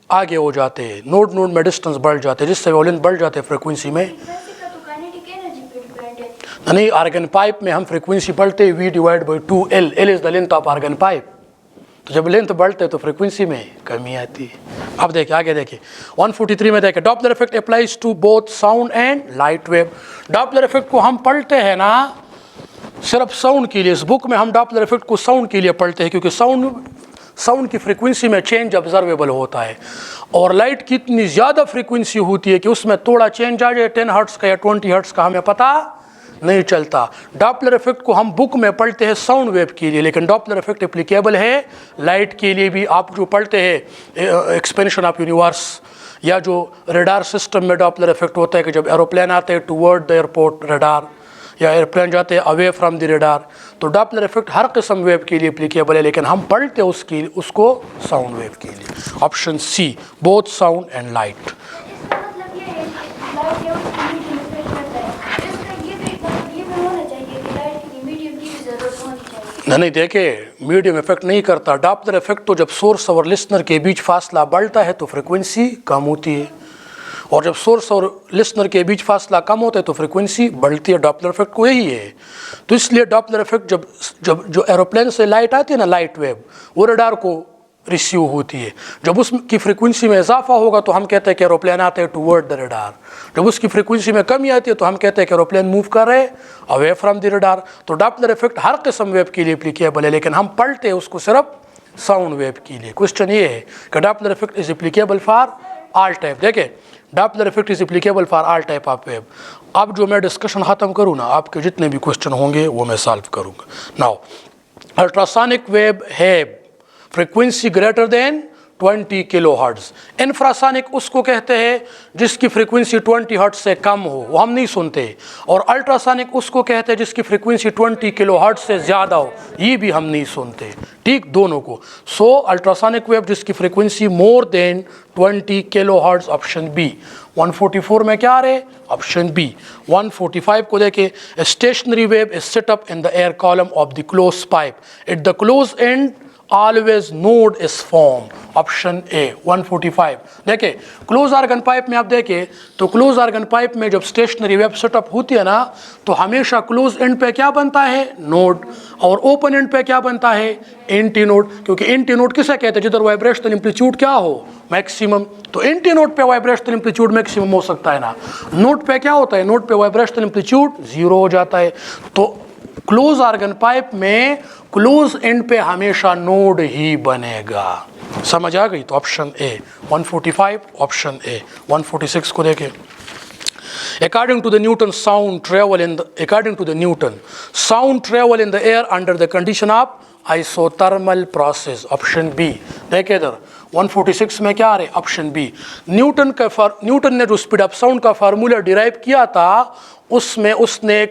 आगे हो जाते हैं, नोड में डिस्टेंस बढ़ जाते हैं, जिससे वेवलेंथ बढ़ जाते हैं फ्रीक्वेंसी में। नहीं, आर्गन पाइप में हम फ्रीक्वेंसी बढ़ते V/2L। L is the length of organ pipe. तो जब लेंथ बढ़ते तो फ्रीक्वेंसी में कमी आती है। अब देखिए आगे देखिए 143 में देखिए, Doppler effect applies to both sound and light wave. Doppler effect को हम पढ़ते हैं ना सिर्फ साउंड के लिए। इस बुक में हम डॉपलर इफेक्ट को साउंड के लिए पढ़ते हैं, क्योंकि साउंड की फ्रीक्वेंसी में चेंज ऑब्जर्वेबल होता है, और लाइट की इतनी ज़्यादा फ्रीक्वेंसी होती है कि उसमें थोड़ा चेंज आ जाए 10 हर्ट्ज़ का या 20 हर्ट्ज़ का हमें पता नहीं चलता। डॉपलर इफेक्ट को हम बुक में पढ़ते हैं साउंड वेव के लिए, लेकिन डॉपलर इफेक्ट एप्लीकेबल है लाइट के लिए भी। आप जो पढ़ते हैं एक्सपेंशन ऑफ यूनिवर्स या जो रडार सिस्टम में डॉपलर इफेक्ट होता है कि जब एरोप्लेन आते हैं टूवर्ड द एयरपोर्ट रडार या एयरप्लेन जाते हैं अवे फ्रॉम द रडार, तो डॉपलर इफेक्ट हर किस्म वेव के लिए एप्लीकेबल है, लेकिन हम पढ़ते हैं उसको साउंड वेव के लिए। Option C, both sound and light. नहीं देखे, मीडियम इफेक्ट नहीं करता। डॉपलर इफेक्ट तो जब सोर्स और लिसनर के बीच फासला बढ़ता है तो फ्रीक्वेंसी कम होती है, और जब सोर्स और लिसनर के बीच फासला कम होता है तो फ्रीक्वेंसी बढ़ती है। डॉपलर इफेक्ट को यही है। तो इसलिए डॉपलर इफेक्ट जब जो एरोप्लेन से लाइट आती है ना, लाइट वेव, वो रडार को रिसीव होती है। जब उसकी फ्रीक्वेंसी में इजाफा होगा तो हम कहते हैं कि एरोप्लेन आते हैं टूवर्ड द रडार। जब उसकी फ्रीक्वेंसी में कमी आती है तो हम कहते हैं कि एरोप्लेन मूव कर रहे हैं अवे फ्रॉम द रडार। तो डॉपलर इफेक्ट हर किस्म वेव के लिए एप्लीकेबल है, लेकिन हम पढ़ते हैं उसको सिर्फ साउंड वेव के लिए। क्वेश्चन ये है कि Doppler effect is applicable for all type. देखिए, Doppler effect is applicable for all type of wave. अब जो मैं डिस्कशन ख़त्म करूँ ना, आपके जितने भी क्वेश्चन होंगे वो मैं सॉल्व करूँगा। नाउ अल्ट्रासोनिक वेव है frequency greater than 20 kilo hertz. Infrasonic उसको कहते हैं जिसकी फ्रीक्वेंसी 20 हर्ट्ज़ से कम हो, वो हम नहीं सुनते। और अल्ट्रासोनिक उसको कहते हैं जिसकी फ्रीक्वेंसी 20 किलो हर्ट्ज़ से ज़्यादा हो, ये भी हम नहीं सुनते। ठीक, दोनों को। सो अल्ट्रासोनिक वेव जिसकी frequency more than 20 kilo hertz, option B. 144 में क्या आ रहे? Option B. 145 को देखे, stationary wave is set up in the air column of the close pipe, at the close and always node is formed, option A. 145 देखे, close organ pipe में आप देखें तो क्लोज आर्गन पाइप में जब stationary wave setup होती है ना, तो हमेशा क्लोज एंड पे क्या बनता है? नोड। और ओपन एंड पे क्या बनता है? Anti node. क्योंकि एंटी नोड किसे कहते हैं? जिधर वाइब्रेशनल एम्पलीट्यूड क्या हो? मैक्सिमम। तो एंटी नोड पे वाइब्रेशनल एम्पलीट्यूड मैक्सिमम हो सकता है ना। नोड पे क्या होता है? नोड पे वाइब्रेशनल एम्पलीट्यूड 0 हो जाता है। तो क्लोज आर्गन पाइप में क्लोज एंड पे हमेशा नोड ही बनेगा। समझ आ गई? तो ऑप्शन ए 145, ऑप्शन ए। 146 को देखें, according to the Newton sound travel in the air under the condition of isothermal process, option B. देखिए इधर 146 में क्या आ रहे, ऑप्शन बी। न्यूटन ने जो स्पीड ऑफ साउंड का फार्मूला डिराइव किया था उसमें उसने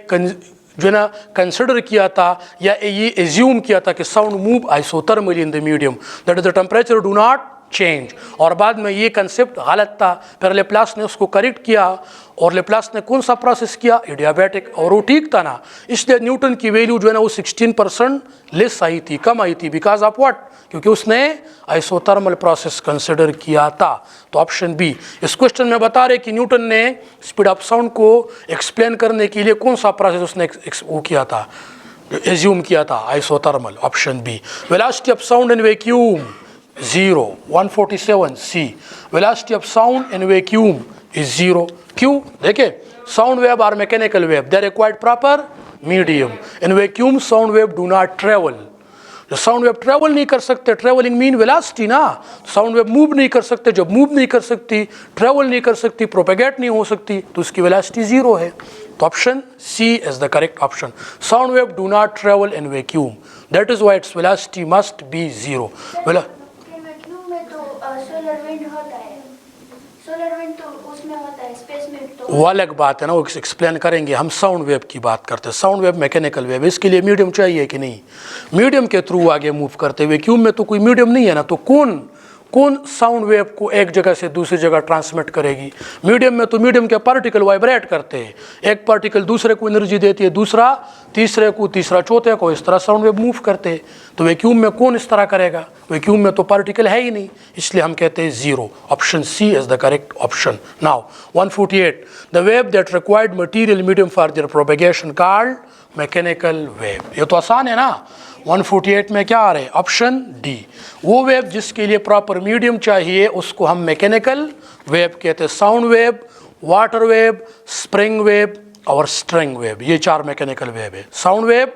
जो ना कंसिडर किया था या ये एज्यूम किया था कि sound move isothermally in the medium, that is the temperature do not change. और बाद में ये कंसेप्ट गलत था, फिर लेप्लास ने उसको करेक्ट किया और लेप्लास ने कौन सा प्रोसेस किया, एडियाबैटिक, और वो ठीक था ना। इसलिए न्यूटन की वैल्यू जो है ना वो 16% लेस आई थी, कम आई थी, बिकॉज ऑफ व्हाट, क्योंकि उसने आइसोथर्मल प्रोसेस कंसिडर किया था। तो ऑप्शन बी। इस क्वेश्चन में बता रहे कि न्यूटन ने स्पीड ऑफ साउंड को एक्सप्लेन करने के लिए कौन सा प्रोसेस उसने वो किया था, एज्यूम किया था, isothermal, option B. Velocity of sound in vacuum 0, 147 C. Velocity of sound in vacuum is 0। क्यों? देखिए, sound wave are mechanical wave, they required proper medium. In vacuum sound wave do not travel. जो sound wave travel नहीं कर सकते, travelling mean velocity ना, sound wave move नहीं कर सकते, जब मूव नहीं कर सकती, ट्रेवल नहीं कर सकती, प्रोपेगेट नहीं हो सकती, तो उसकी वेलोसिटी 0 है। तो option C is the correct option. Sound wave do not travel in vacuum, that is why its velocity must be 0। Vacuum में तो सोलर विंड होता है, सोलर विंड तो उसमें होता है, स्पेस में तो वो अलग बात है ना, वो एक्सप्लेन करेंगे। हम साउंड वेव की बात करते हैं। साउंड वेव मैकेनिकल वेव, इसके लिए मीडियम चाहिए कि नहीं, मीडियम के थ्रू आगे मूव करते हुए। वैक्यूम में तो कोई मीडियम नहीं है ना, तो कौन साउंड वेव को एक जगह से दूसरी जगह ट्रांसमिट करेगी। मीडियम में तो मीडियम के पार्टिकल वाइब्रेट करते हैं, एक पार्टिकल दूसरे को एनर्जी देती है, दूसरा तीसरे को, तीसरा चौथे को, इस तरह साउंड वेव मूव करते हैं। तो वैक्यूम में कौन इस तरह करेगा, वैक्यूम में तो पार्टिकल है ही नहीं, इसलिए हम कहते हैं 0। Option C is the correct option. Now 148, the wave that required material medium for their propagation called mechanical wave. ये तो आसान है ना। 148 में क्या आ रहा है, ऑप्शन डी। वो वेव जिसके लिए प्रॉपर मीडियम चाहिए उसको हम मैकेनिकल वेव कहते हैं। Sound wave, water wave, spring wave और स्ट्रिंग वेव, ये 4 मैकेनिकल वेव है। Sound wave,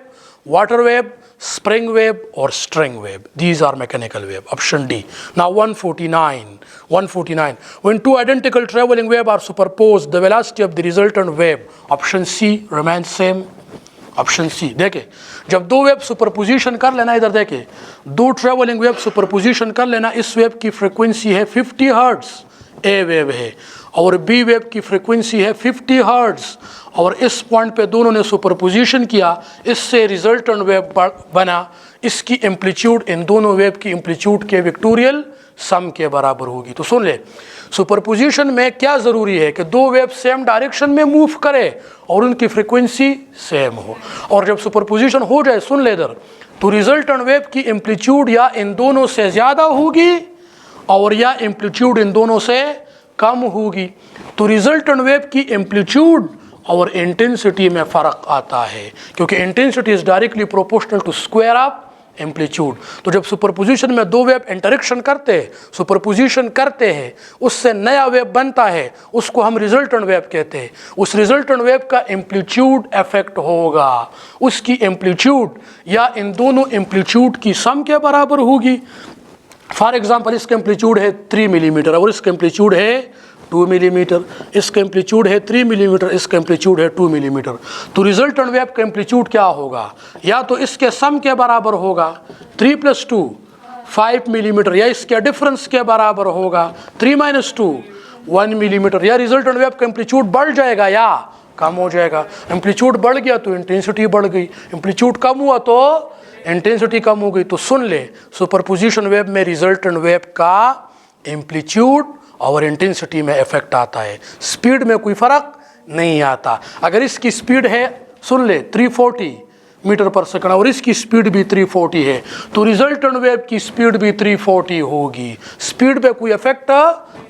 water wave, spring wave और string wave, these are mechanical wave, option D. Now 149, when two identical traveling wave are superposed, the velocity of the resultant wave, option C remains same, option C. देखे, जब दो wave superposition कर लेना, इधर देखे, दो travelling wave superposition कर लेना, इस वेव की फ्रीक्वेंसी है 50 हर्ट्ज, ए वेव है, और बी वेव की फ्रीक्वेंसी है 50 हर्ट्ज, और इस पॉइंट पे दोनों ने सुपरपोजिशन किया, इससे रिजल्टेंट वेव बना। इसकी एम्पलीट्यूड इन दोनों वेव की एम्पलीट्यूड के विक्टोरियल सम के बराबर होगी। तो सुन ले, सुपरपोजिशन में क्या ज़रूरी है कि दो वेव सेम डायरेक्शन में मूव करे और उनकी फ्रीक्वेंसी सेम हो। और जब सुपरपोजिशन हो जाए, सुन ले इधर, तो रिजल्टेंट वेव की एम्पलीट्यूड या इन दोनों से ज़्यादा होगी और या एम्पलीट्यूड इन दोनों से कम होगी। तो रिजल्टेंट वेव की एम्पलीट्यूड और इंटेंसिटी में फ़र्क आता है, क्योंकि intensity is directly proportional to square of amplitude. तो जब सुपरपोजिशन में दो वेव इंटरेक्शन करते हैं, सुपरपोजिशन करते हैं, उससे नया वेव बनता है, उसको हम रिजल्टेंट वेव कहते हैं। उस रिजल्टेंट वेव का एम्पलीट्यूड इफेक्ट होगा, उसकी एम्पलीट्यूड या इन दोनों एम्पलीट्यूड की सम के बराबर होगी। फॉर एग्जांपल, इसका एम्पलीट्यूड है 3 मिलीमीटर और इसका एम्पलीट्यूड है 2 मिलीमीटर, इसका एम्पलीट्यूड है 3 मिलीमीटर, इसका एम्पलीट्यूड है 2 मिलीमीटर। तो रिजल्टेंट वेव का एम्पलीट्यूड क्या होगा, या तो इसके सम के बराबर होगा 3 + 2 5 मिलीमीटर, या इसके डिफरेंस के बराबर होगा 3 - 2 1 मिलीमीटर, या रिजल्टेंट वेव का एम्पलीट्यूड बढ़ जाएगा या कम हो जाएगा। एम्पलीट्यूड बढ़ गया तो इंटेंसिटी बढ़ गई, एम्पलीट्यूड कम हुआ तो इंटेंसिटी कम हो गई। तो सुन ले, सुपरपोजिशन वेव में रिजल्टेंट वेव का एम्पलीट्यूड और इंटेंसिटी में इफेक्ट आता है, स्पीड में कोई फर्क नहीं आता। अगर इसकी स्पीड है, सुन ले, 340 मीटर पर सेकंड और इसकी स्पीड भी 340 है, तो रिजल्टेंट वेव की स्पीड भी 340 होगी। स्पीड पे कोई इफेक्ट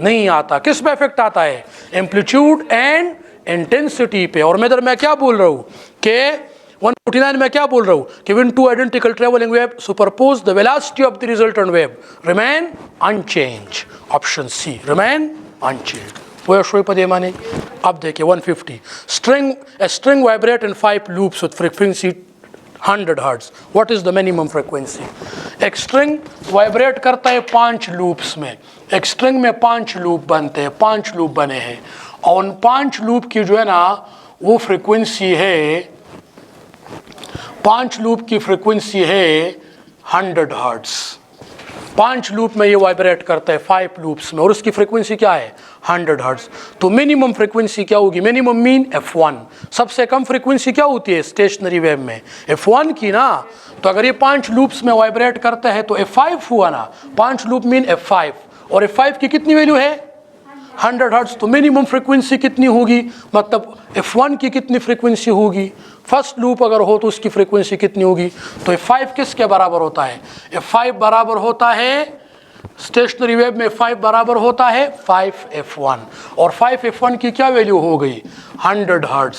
नहीं आता। किस पे इफेक्ट आता है, एम्पलीट्यूड एंड इंटेंसिटी पे। और मैं क्या बोल रहा हूँ कि 149 में क्या बोल रहा हूँ कि when two identical traveling wave superpose, the velocity of the resultant wave remain unchanged, option C remain unchanged। वो शोई पदे माने। अब देखिए 150, a string vibrate in 5 loops with frequency 100 hertz, what is the minimum frequency। एक string vibrate करता है 5 loops में, एक स्ट्रिंग में 5 लूप बनते हैं, 5 लूप बने हैं, और उन 5 लूप की जो है ना वो फ्रीक्वेंसी है, 5 लूप की फ्रीक्वेंसी है 100 हर्ट्ज। 5 लूप में ये वाइब्रेट करता है 5 लूप्स में, और उसकी फ्रीक्वेंसी क्या है 100 हर्ट्ज। तो मिनिमम फ्रीक्वेंसी क्या होगी, मिनिमम मीन f1। सबसे कम फ्रीक्वेंसी क्या होती है स्टेशनरी वेव में, f1 की ना। तो अगर ये 5 लूप्स में वाइब्रेट करता है तो f5 हुआ ना, 5 लूप मीन f5, और f5 की कितनी वैल्यू है 100 हर्ट्ज। तो मिनिमम फ्रीक्वेंसी कितनी होगी, मतलब f1 की कितनी फ्रीक्वेंसी होगी, फर्स्ट लूप अगर हो तो उसकी फ्रीक्वेंसी कितनी होगी। तो f5 किसके बराबर होता है, f5 बराबर होता है स्टेशनरी वेव में f5 बराबर होता है 5f1, और 5f1 की क्या वैल्यू हो गई 100 हर्ट्ज,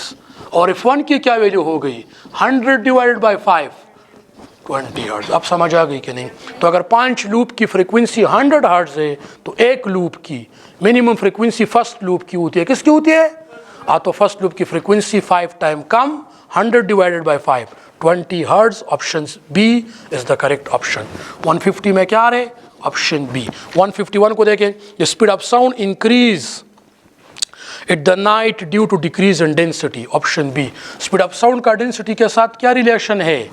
और f1 की क्या वैल्यू हो गई 100 डिवाइडेड बाय 5 20 हर्ट्ज। अब समझ आ गई कि नहीं। तो अगर 5 लूप की फ्रीक्वेंसी 100 हर्ट्ज है तो एक लूप की मिनिमम फ्रीक्वेंसी फर्स्ट लूप की होती है, किसकी होती है तो फर्स्ट लूप की फ्रीक्वेंसी 5 टाइम कम, 100 divided by 5 20 hertz. Option B is the correct option. 150 में क्या आ रहे, ऑप्शन बी। 151 को देखें, the speed of sound increase at the night due to decrease in density, option B. Speed of sound का density के साथ क्या रिलेशन है,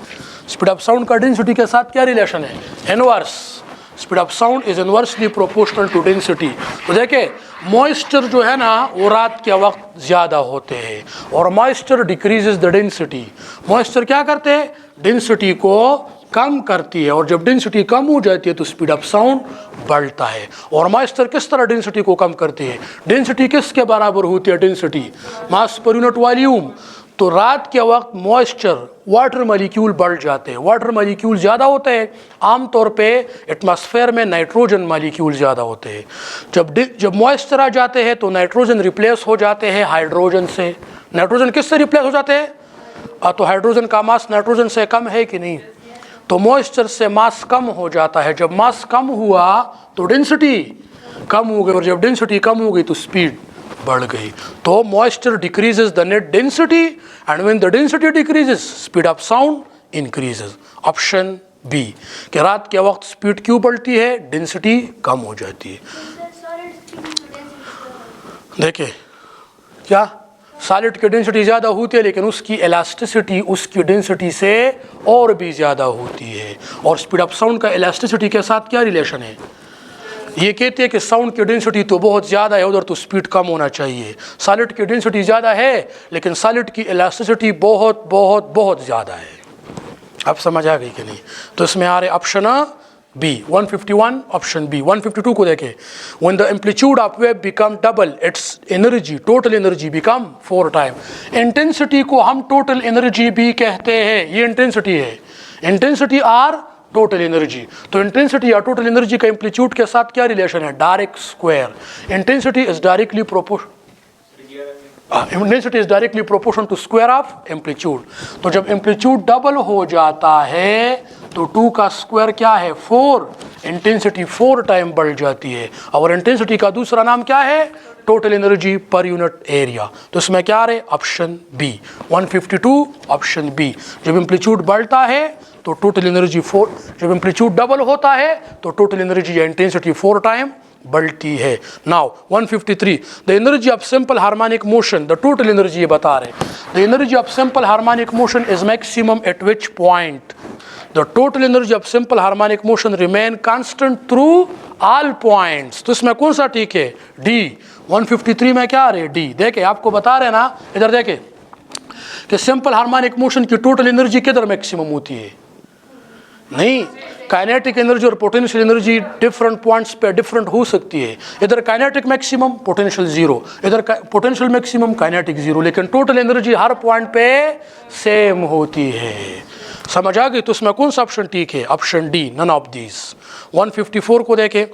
स्पीड ऑफ साउंड का डेंसिटी के साथ क्या रिलेशन है, inverse. Speed of sound is inversely proportional to density. तो देखे मॉइस्चर जो है ना वो रात के वक्त ज़्यादा होते हैं, और moisture decreases the density. Moisture क्या करते हैं, डेंसिटी को कम करती है, और जब डेंसिटी कम हो जाती है तो स्पीड ऑफ साउंड बढ़ता है। और मॉइस्चर किस तरह डेंसिटी को कम करती है, डेंसिटी किसके बराबर होती है, density mass per unit volume. तो रात के वक्त मॉइस्चर वाटर मॉलिक्यूल बढ़ जाते हैं, वाटर मॉलिक्यूल ज़्यादा होते हैं। आमतौर पे एटमॉस्फेयर में नाइट्रोजन मॉलिक्यूल ज़्यादा होते हैं। जब मॉइस्चर आ जाते हैं तो नाइट्रोजन रिप्लेस हो जाते हैं हाइड्रोजन से। नाइट्रोजन किससे रिप्लेस हो जाते हैं, तो हाइड्रोजन का मास नाइट्रोजन से कम है कि नहीं, तो मॉइस्चर से मास कम हो जाता है। जब मास कम हुआ तो डेंसिटी कम हो गई, और जब डेंसिटी कम हो गई तो स्पीड बढ़ गई। तो moisture decreases the net density, and when the density decreases speed of sound increases. Option B कि रात के वक्त स्पीड क्यों बढ़ती है, डेंसिटी कम हो जाती है। देखिए क्या सॉलिड की डेंसिटी ज़्यादा होती है, लेकिन उसकी इलास्टिसिटी उसकी डेंसिटी से और भी ज़्यादा होती है। और स्पीड ऑफ साउंड का इलास्टिसिटी के साथ क्या रिलेशन है, ये कहते हैं कि साउंड की डेंसिटी तो बहुत ज़्यादा है उधर, तो स्पीड कम होना चाहिए। सॉलिड की डेंसिटी ज़्यादा है लेकिन सॉलिड की इलास्टिसिटी बहुत बहुत बहुत ज़्यादा है। अब समझ आ गई कि नहीं। तो इसमें आ रहे ऑप्शन बी 151, ऑप्शन बी। 152 को देखें, when the amplitude of wave become double it's energy total energy become 4 time. Intensity को हम टोटल एनर्जी भी कहते हैं, ये इंटेंसिटी है, इंटेंसिटी आर टोटल एनर्जी। तो इंटेंसिटी या टोटल एनर्जी का एम्पलीट्यूड के साथ क्या रिलेशन है, direct square. Intensity is directly intensity is directly proportion to square of amplitude. तो जब एम्पलीट्यूड डबल हो जाता है तो 2 का स्क्वायर क्या है 4, इंटेंसिटी 4 टाइम बढ़ जाती है। और इंटेंसिटी का दूसरा नाम क्या है, total energy per unit area. तो इसमें क्या रहे, ऑप्शन बी 152, ऑप्शन बी। जब एम्पलीट्यूड बढ़ता है तो टोटल एनर्जी 4, जब एम्पलीट्यूड डबल होता है तो टोटल एनर्जी या इंटेंसिटी 4 टाइम बढ़ती है। Now 153, the energy of simple harmonic motion, the total energy ये बता रहे, the energy of simple harmonic motion is maximum eight which point, the total energy of simple harmonic motion remain constant through all points. तो इसमें कौन सा ठीक है, D. 153 में क्या आ रहे, डी। देखे आपको बता रहे ना, इधर देखे कि सिंपल हार्मोनिक मोशन की टोटल एनर्जी किधर मैक्सिमम होती है, नहीं, काइनेटिक एनर्जी और पोटेंशियल एनर्जी डिफरेंट पॉइंट्स पे डिफरेंट हो सकती है। इधर काइनेटिक मैक्सिमम पोटेंशियल जीरो, इधर पोटेंशियल मैक्सिमम काइनेटिक जीरो, लेकिन टोटल एनर्जी हर पॉइंट पे सेम होती है। समझ आ गई। तो उसमें कौन सा ऑप्शन ठीक है, option D, none of these. 154 को देखें,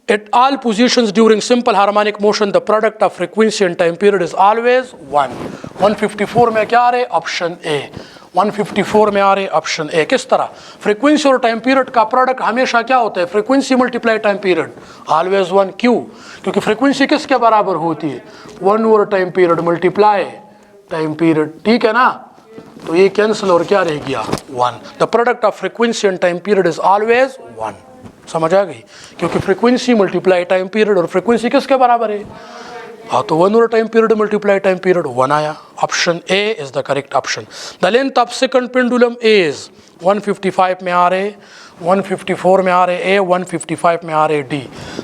at all positions during simple harmonic motion the product of frequency and time period is always 1। 154 में क्या आ रहे, ऑप्शन ए। 154 में आ रहे ऑप्शन ए। किस तरह, फ्रीक्वेंसी और टाइम पीरियड का प्रोडक्ट हमेशा क्या होता है, frequency multiply time period, always 1। क्यों, क्योंकि फ्रीक्वेंसी किसके बराबर होती है, 1 over time period multiply time period, ठीक है ना। तो ये कैंसिल और क्या रह गया, 1। The product of frequency and time period is always 1। समझ आ गई, क्योंकि फ्रीक्वेंसी मल्टीप्लाई टाइम पीरियड, और फ्रीक्वेंसी किसके बराबर है, हाँ, तो 1 over time period multiply time period 1 आया. Option A is the correct option. The length of second pendulum is 155 में आ रहे, 154 में आ रहे A, 155 में आ रहे D.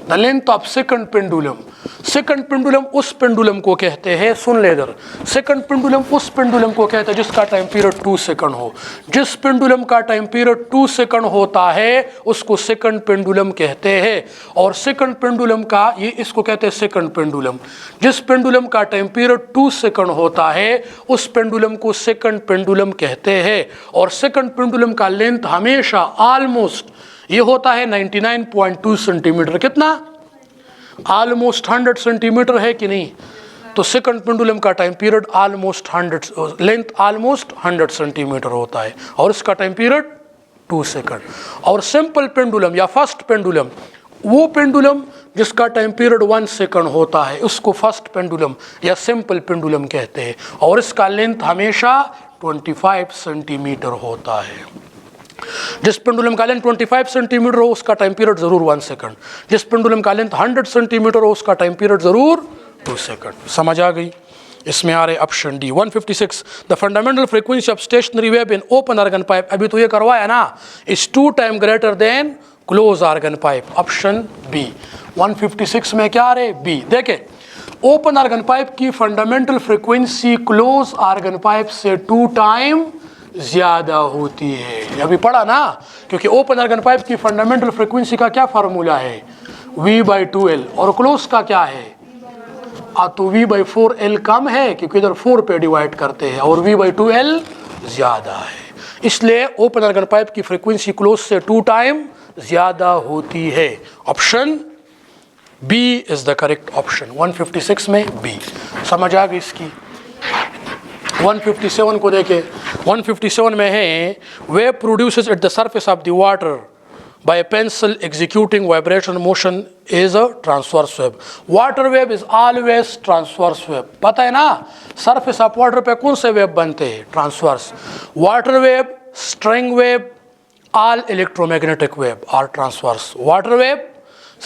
The length of second pendulum. Second pendulum उस पेंडुलम को कहते हैं, सुन ले इधर, सेकंड पेंडुलम उस पेंडुलम को कहते हैं जिसका टाइम पीरियड 2 सेकंड हो. जिस पेंडुलम का टाइम पीरियड 2 सेकंड होता है उसको सेकंड पेंडुलम कहते हैं. और सेकंड पेंडुलम का ये इसको कहते हैं सेकंड पेंडुलम. जिस पेंडुलम का टाइम पीरियड 2 सेकंड होता है उस पेंडुलम को सेकंड पेंडुलम कहते हैं. और सेकंड पेंडुलम का लेंथ हमेशा ऑलमोस्ट ये होता है 99.2 सेंटीमीटर. कितना? ऑलमोस्ट 100 सेंटीमीटर है कि नहीं? तो सेकंड पेंडुलम का time period almost 100, length almost 100 centimetre होता है और इसका टाइम पीरियड 2 सेकंड. और सिंपल पेंडुलम या फर्स्ट पेंडुलम, वो पेंडुलम जिसका टाइम पीरियड 1 सेकंड होता है उसको फर्स्ट पेंडुलम या सिंपल पेंडुलम कहते हैं और इसका लेंथ हमेशा 25 सेंटीमीटर होता है. जिस पेंडुलम का लेंथ 25 सेंटीमीटर हो उसका टाइम पीरियड जरूर 1 सेकंड. जिस पेंडुलम का लेंथ 100 सेंटीमीटर हो उसका टाइम पीरियड जरूर 2 सेकंड. समझ आ गई? इसमें आ रहे option D. 156 the fundamental frequency of stationary wave in open organ pipe, अभी तो ये करवाया ना, is 2 time greater than close organ pipe. Option B. 156 में क्या आ रहे? बी. देखे, ओपन आर्गन पाइप की fundamental frequency close organ pipe से 2 टाइम ज्यादा होती है. अभी पढ़ा ना, क्योंकि ओपन आर्गन पाइप की फंडामेंटल फ्रीक्वेंसी का क्या फार्मूला है? V/2L. और क्लोज का क्या है? तो V/4L कम है क्योंकि इधर 4 पे डिवाइड करते हैं और V/2L ज्यादा है, इसलिए ओपन आर्गन पाइप की फ्रीक्वेंसी क्लोज से 2 टाइम ज्यादा होती है. Option B is the correct option. 156 में बी. समझ आ गई इसकी? 157 को देखें. 157 में है wave produces at the surface of the water bye pencil executing vibration motion is a transverse wave. Water wave is always transverse wave. पता है ना, सरफेस ऑफ वाटर पे कौन से वेव बनते हैं? Transverse. Water wave, string wave, all electromagnetic wave are transverse. Water wave,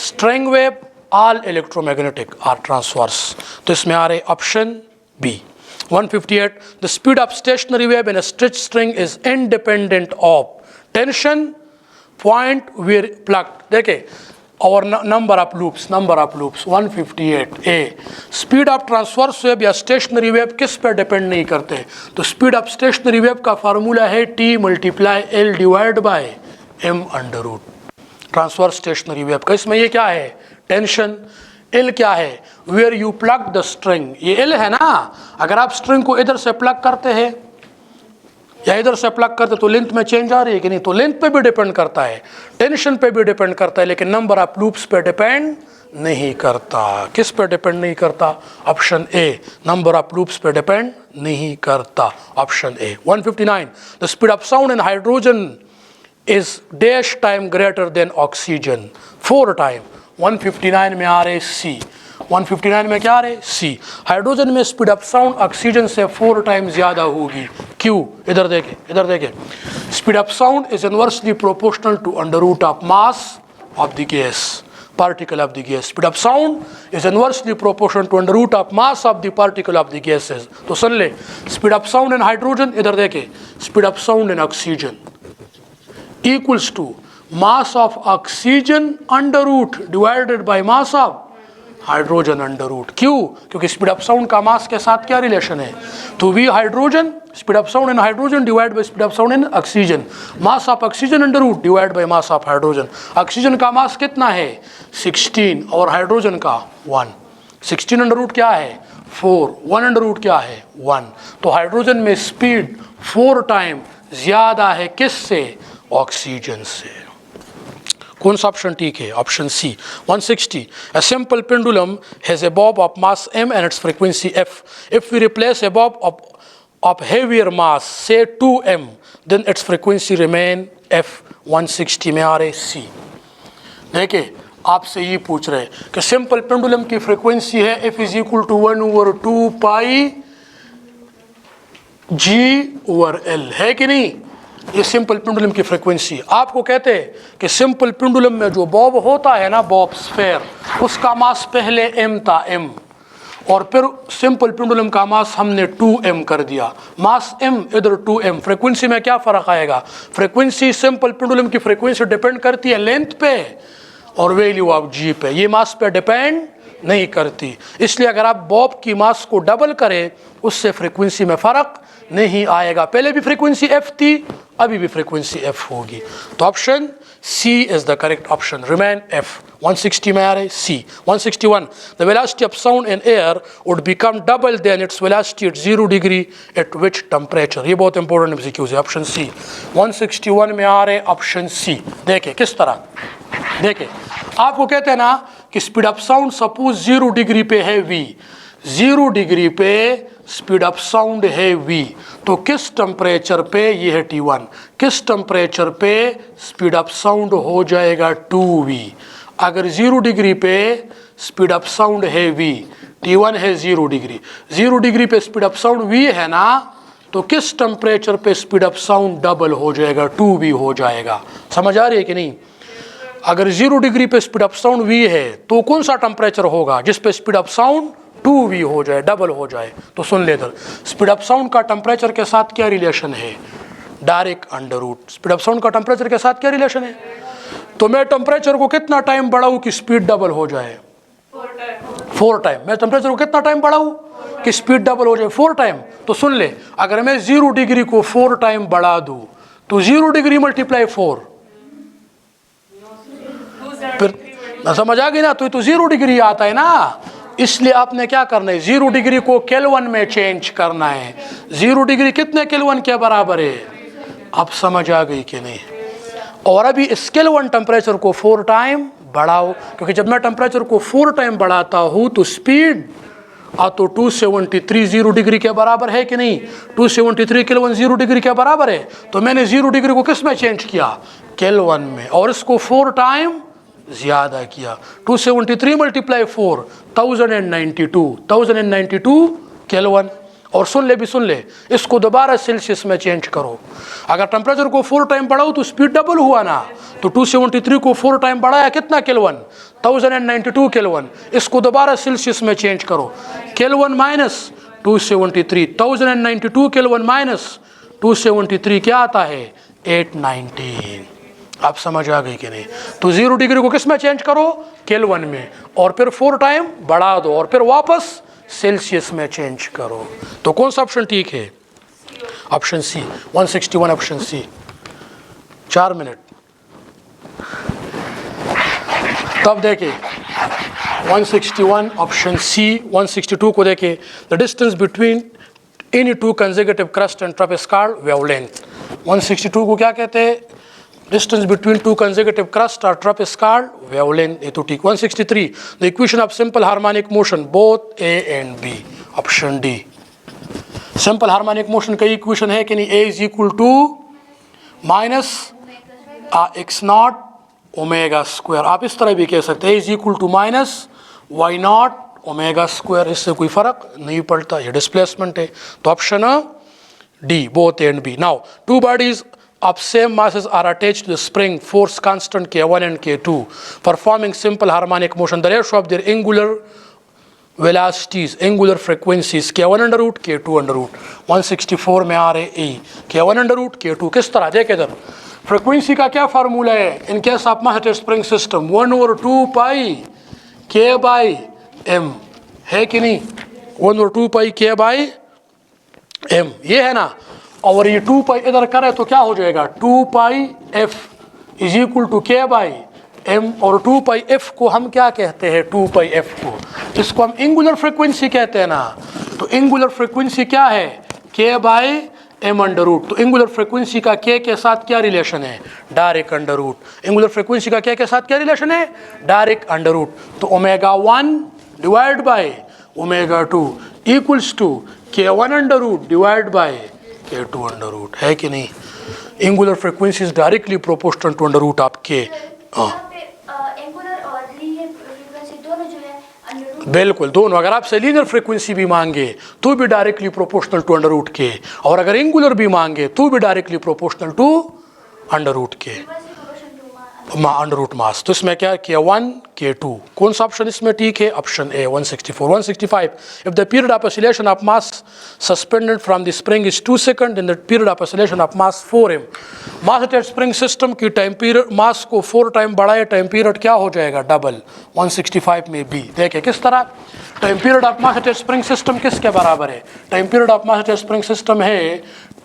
string wave, all electromagnetic are transverse. तो इसमें आ रहे option B. 158 the speed of stationary wave in a stretched string is independent of tension, point where plucked. देखे, और number of loops. 158 A. Speed of transverse wave या stationary wave किस पर depend नहीं करते? तो स्पीड ऑफ स्टेशनरी वेव का formula है T × L divide by m√. Transverse stationary wave का इसमें ये क्या है? टेंशन. L क्या है? Where you plug the string. ये L है ना. अगर आप स्ट्रिंग को इधर से प्लग करते हैं या इधर से प्लग करते तो लेंथ में चेंज आ रही है कि नहीं? तो लेंथ पे भी डिपेंड करता है, टेंशन पे भी डिपेंड करता है, लेकिन नंबर ऑफ लूप्स पे डिपेंड नहीं करता. किस पे डिपेंड नहीं करता? Option A. Number of loops पे डिपेंड नहीं करता. Option A. 159 the speed of sound in hydrogen is dash time greater then oxygen. 4 time. 159 में आ रहे सी. 159 में क्या आ रहे? सी. हाइड्रोजन में स्पीड ऑफ साउंड ऑक्सीजन से 4 टाइम ज्यादा होगी. क्यों? इधर देखे. Speed of sound is inversely proportional to √ of mass of the gas, particle of the gas. Speed of sound is inversely proportional to √ of mass of the particle of the gases. तो सुन ले, speed of sound in hydrogen, इधर देखे, speed of sound in oxygen equals to mass of oxygen √ divided by mass of hydrogen √ क्यों? क्योंकि speed of sound का मास के साथ क्या रिलेशन है? तो V hydrogen, speed of sound in hydrogen divide by speed of sound in oxygen, mass of oxygen √ divide by mass of hydrogen. Oxygen का मास कितना है? 16 और हाइड्रोजन का 1. 16 √ क्या है? 4. 1 √ क्या है? 1. तो हाइड्रोजन में स्पीड 4 टाइम ज्यादा है किससे? ऑक्सीजन से. कौन सा ऑप्शन ठीक है? Option C. 160 a simple pendulum has a bob of mass m and its frequency f. If we replace a bob of heavier mass, say 2m, then its frequency remain f. 160 में आ रहे सी. देखिए, आपसे ये पूछ रहे कि सिंपल पेंडुलम की फ्रीक्वेंसी है f = 1/2 पाई g/L, है कि नहीं? ये सिंपल पेंडुलम की फ्रीक्वेंसी. आपको कहते हैं कि सिंपल पेंडुलम में जो बॉब होता है ना, बॉब स्फेयर, उसका मास पहले m था, m, और फिर सिंपल पेंडुलम का मास हमने 2m कर दिया, मास m इधर 2m। फ्रीक्वेंसी में क्या फ़र्क आएगा? फ्रीक्वेंसी सिंपल पेंडुलम की फ्रीक्वेंसी डिपेंड करती है लेंथ पे और वैल्यू ऑफ g पे, ये मास पे डिपेंड नहीं करती। इसलिए अगर आप बॉब की मास को डबल करें उससे फ्रीक्वेंसी में फ़र्क नहीं आएगा। पहले भी फ्रीक्वेंसी f थी, अभी भी फ्रीक्वेंसी f होगी। तो option C is the correct option. Remain F. 160 में आ रहे C. 161. The velocity of sound in air would become double than its velocity at 0 degree at which temperature? ये बहुत इंपॉर्टेंट MCQs है। Option C. 161 में आ रहे ऑप्शन C। देखिए किस तरह, देखिए आपको कहते हैं ना कि speed of sound suppose 0 degree पे है V, 0 डिग्री पे स्पीड ऑफ साउंड है V, तो किस टेम्परेचर पे, ये है T1, किस टेम्परेचर पे स्पीड ऑफ साउंड हो जाएगा 2V? अगर 0 डिग्री पे स्पीड ऑफ साउंड है V, T1 है 0 डिग्री, 0 डिग्री पे स्पीड ऑफ साउंड V है ना, तो किस टेम्परेचर पे स्पीड ऑफ साउंड डबल हो जाएगा, 2V हो जाएगा। समझ आ रही है कि नहीं? अगर 0 डिग्री पे स्पीड ऑफ साउंड V है तो कौन सा टेम्परेचर होगा जिस पे स्पीड ऑफ साउंड 2V हो जाए, डबल हो जाए? तो सुन ले इधर, स्पीड ऑफ साउंड का टेम्परेचर के साथ क्या रिलेशन है? Direct under root. Speed of sound का टेम्परेचर के साथ क्या रिलेशन है? तो मैं टेम्परेचर को कितना टाइम बढ़ाऊं कि स्पीड डबल हो जाए? 4 टाइम। मैं टेम्परेचर को कितना टाइम बढ़ाऊं कि स्पीड डबल हो जाए? 4 टाइम। तो सुन ले, अगर मैं 0 डिग्री को 4 टाइम बढ़ा दूं तो 0 डिग्री मल्टीप्लाई 4, फिर ना समझ आ गई ना? तो 0 डिग्री आता है ना। इसलिए आपने क्या करना है, 0 डिग्री को केल्विन में चेंज करना है। 0 डिग्री कितने केल्विन के बराबर है? अब समझ आ गई कि नहीं? और अभी इस केल्विन टेम्परेचर को 4 टाइम बढ़ाओ, क्योंकि जब मैं टेम्परेचर को 4 टाइम बढ़ाता हूँ तो स्पीड तो 273 0 डिग्री के बराबर है कि नहीं? 273 केल्विन 0 डिग्री के बराबर है। तो मैंने 0 डिग्री को किस में चेंज किया? केल्विन में, और इसको 4 टाइम ज्यादा किया। 273 मल्टीप्लाई 4 1092 केल्विन। और सुन ले भी सुन ले, इसको दोबारा सेल्सियस में चेंज करो। अगर टेम्परेचर को 4 टाइम बढ़ाओ तो स्पीड डबल हुआ ना, तो 273 को 4 टाइम बढ़ाया कितना केल्विन? 1092 केल्विन। इसको दोबारा सेल्सियस में चेंज करो, केल्विन माइनस 273, 1092 केल्विन माइनस 273 क्या आता है? 819। आप समझ आ गई कि नहीं? तो 0 डिग्री को किस में चेंज करो? केल्विन में, और फिर 4 टाइम बढ़ा दो और फिर वापस सेल्सियस में चेंज करो। तो कौन सा ऑप्शन ठीक है? Option C. 161 option C. 4 minute. तब देखे 161 ऑप्शन सी। 162 को देखे, the distance between any 2 consecutive crest and trough is called wavelength. 162 को क्या कहते हैं? Distance between 2 consecutive crust or trough is called wavelength. ये तो ठीक। 163. The equation of simple harmonic motion both A and B. Option D. Simple harmonic motion का equation है कि नहीं? A is equal to minus x naught omega square. आप इस तरह भी कह सकते हैं, A is equal to minus y naught omega square. इससे कोई फर्क नहीं पड़ता, ये डिस्प्लेसमेंट है। तो option D, both A and B. Now, 2 bodies of same masses are attached to the spring force constant K1 and K2 performing simple harmonic motion. The ratio of their angular velocities, angular frequencies K1 under root K2 under root. 164 में आ रहे E, K1 under root K2। किस तरह? देखे इधर, frequency का क्या formula है in case of mass spring system? 1/2 pi K by M है कि नहीं? 1/2 पाई K बाई M ये है ना, और ये 2 पाई इधर करे तो क्या हो जाएगा? 2 pi F is equal to K by M, और 2 पाई F को हम क्या कहते हैं? 2 पाई F को, इसको हम एंगुलर फ्रीक्वेंसी कहते हैं ना। तो एंगुलर फ्रीक्वेंसी क्या है? K by M under root. तो एंगुलर फ्रीक्वेंसी का K के साथ क्या रिलेशन है? Direct under root. Angular frequency का K के साथ क्या रिलेशन है? Direct under root. तो ω1 divide by ω2 equals to K1 under root divide by K2 under root, है कि नहीं? Angular frequency is directly proportional to under root of K। बिल्कुल, दोनों। अगर आपसे लीनियर फ्रीक्वेंसी भी मांगे तो भी directly proportional to under root K, और अगर एंगुलर भी मांगे तो भी directly proportional to under root K। Under root mass. तो इसमें क्या K1 K2, कौन सा ऑप्शन इसमें ठीक है? Option A 164। 165, if the period of oscillation of mass suspended from the spring is 2 second, in the period of oscillation of mass 4m, mass at spring system की time period, मास को 4 time बढ़ाए, time period क्या हो जाएगा? Double. 165 में B. देखिए किस तरह, time period of mass at spring system किसके बराबर है? Time period of mass at spring system है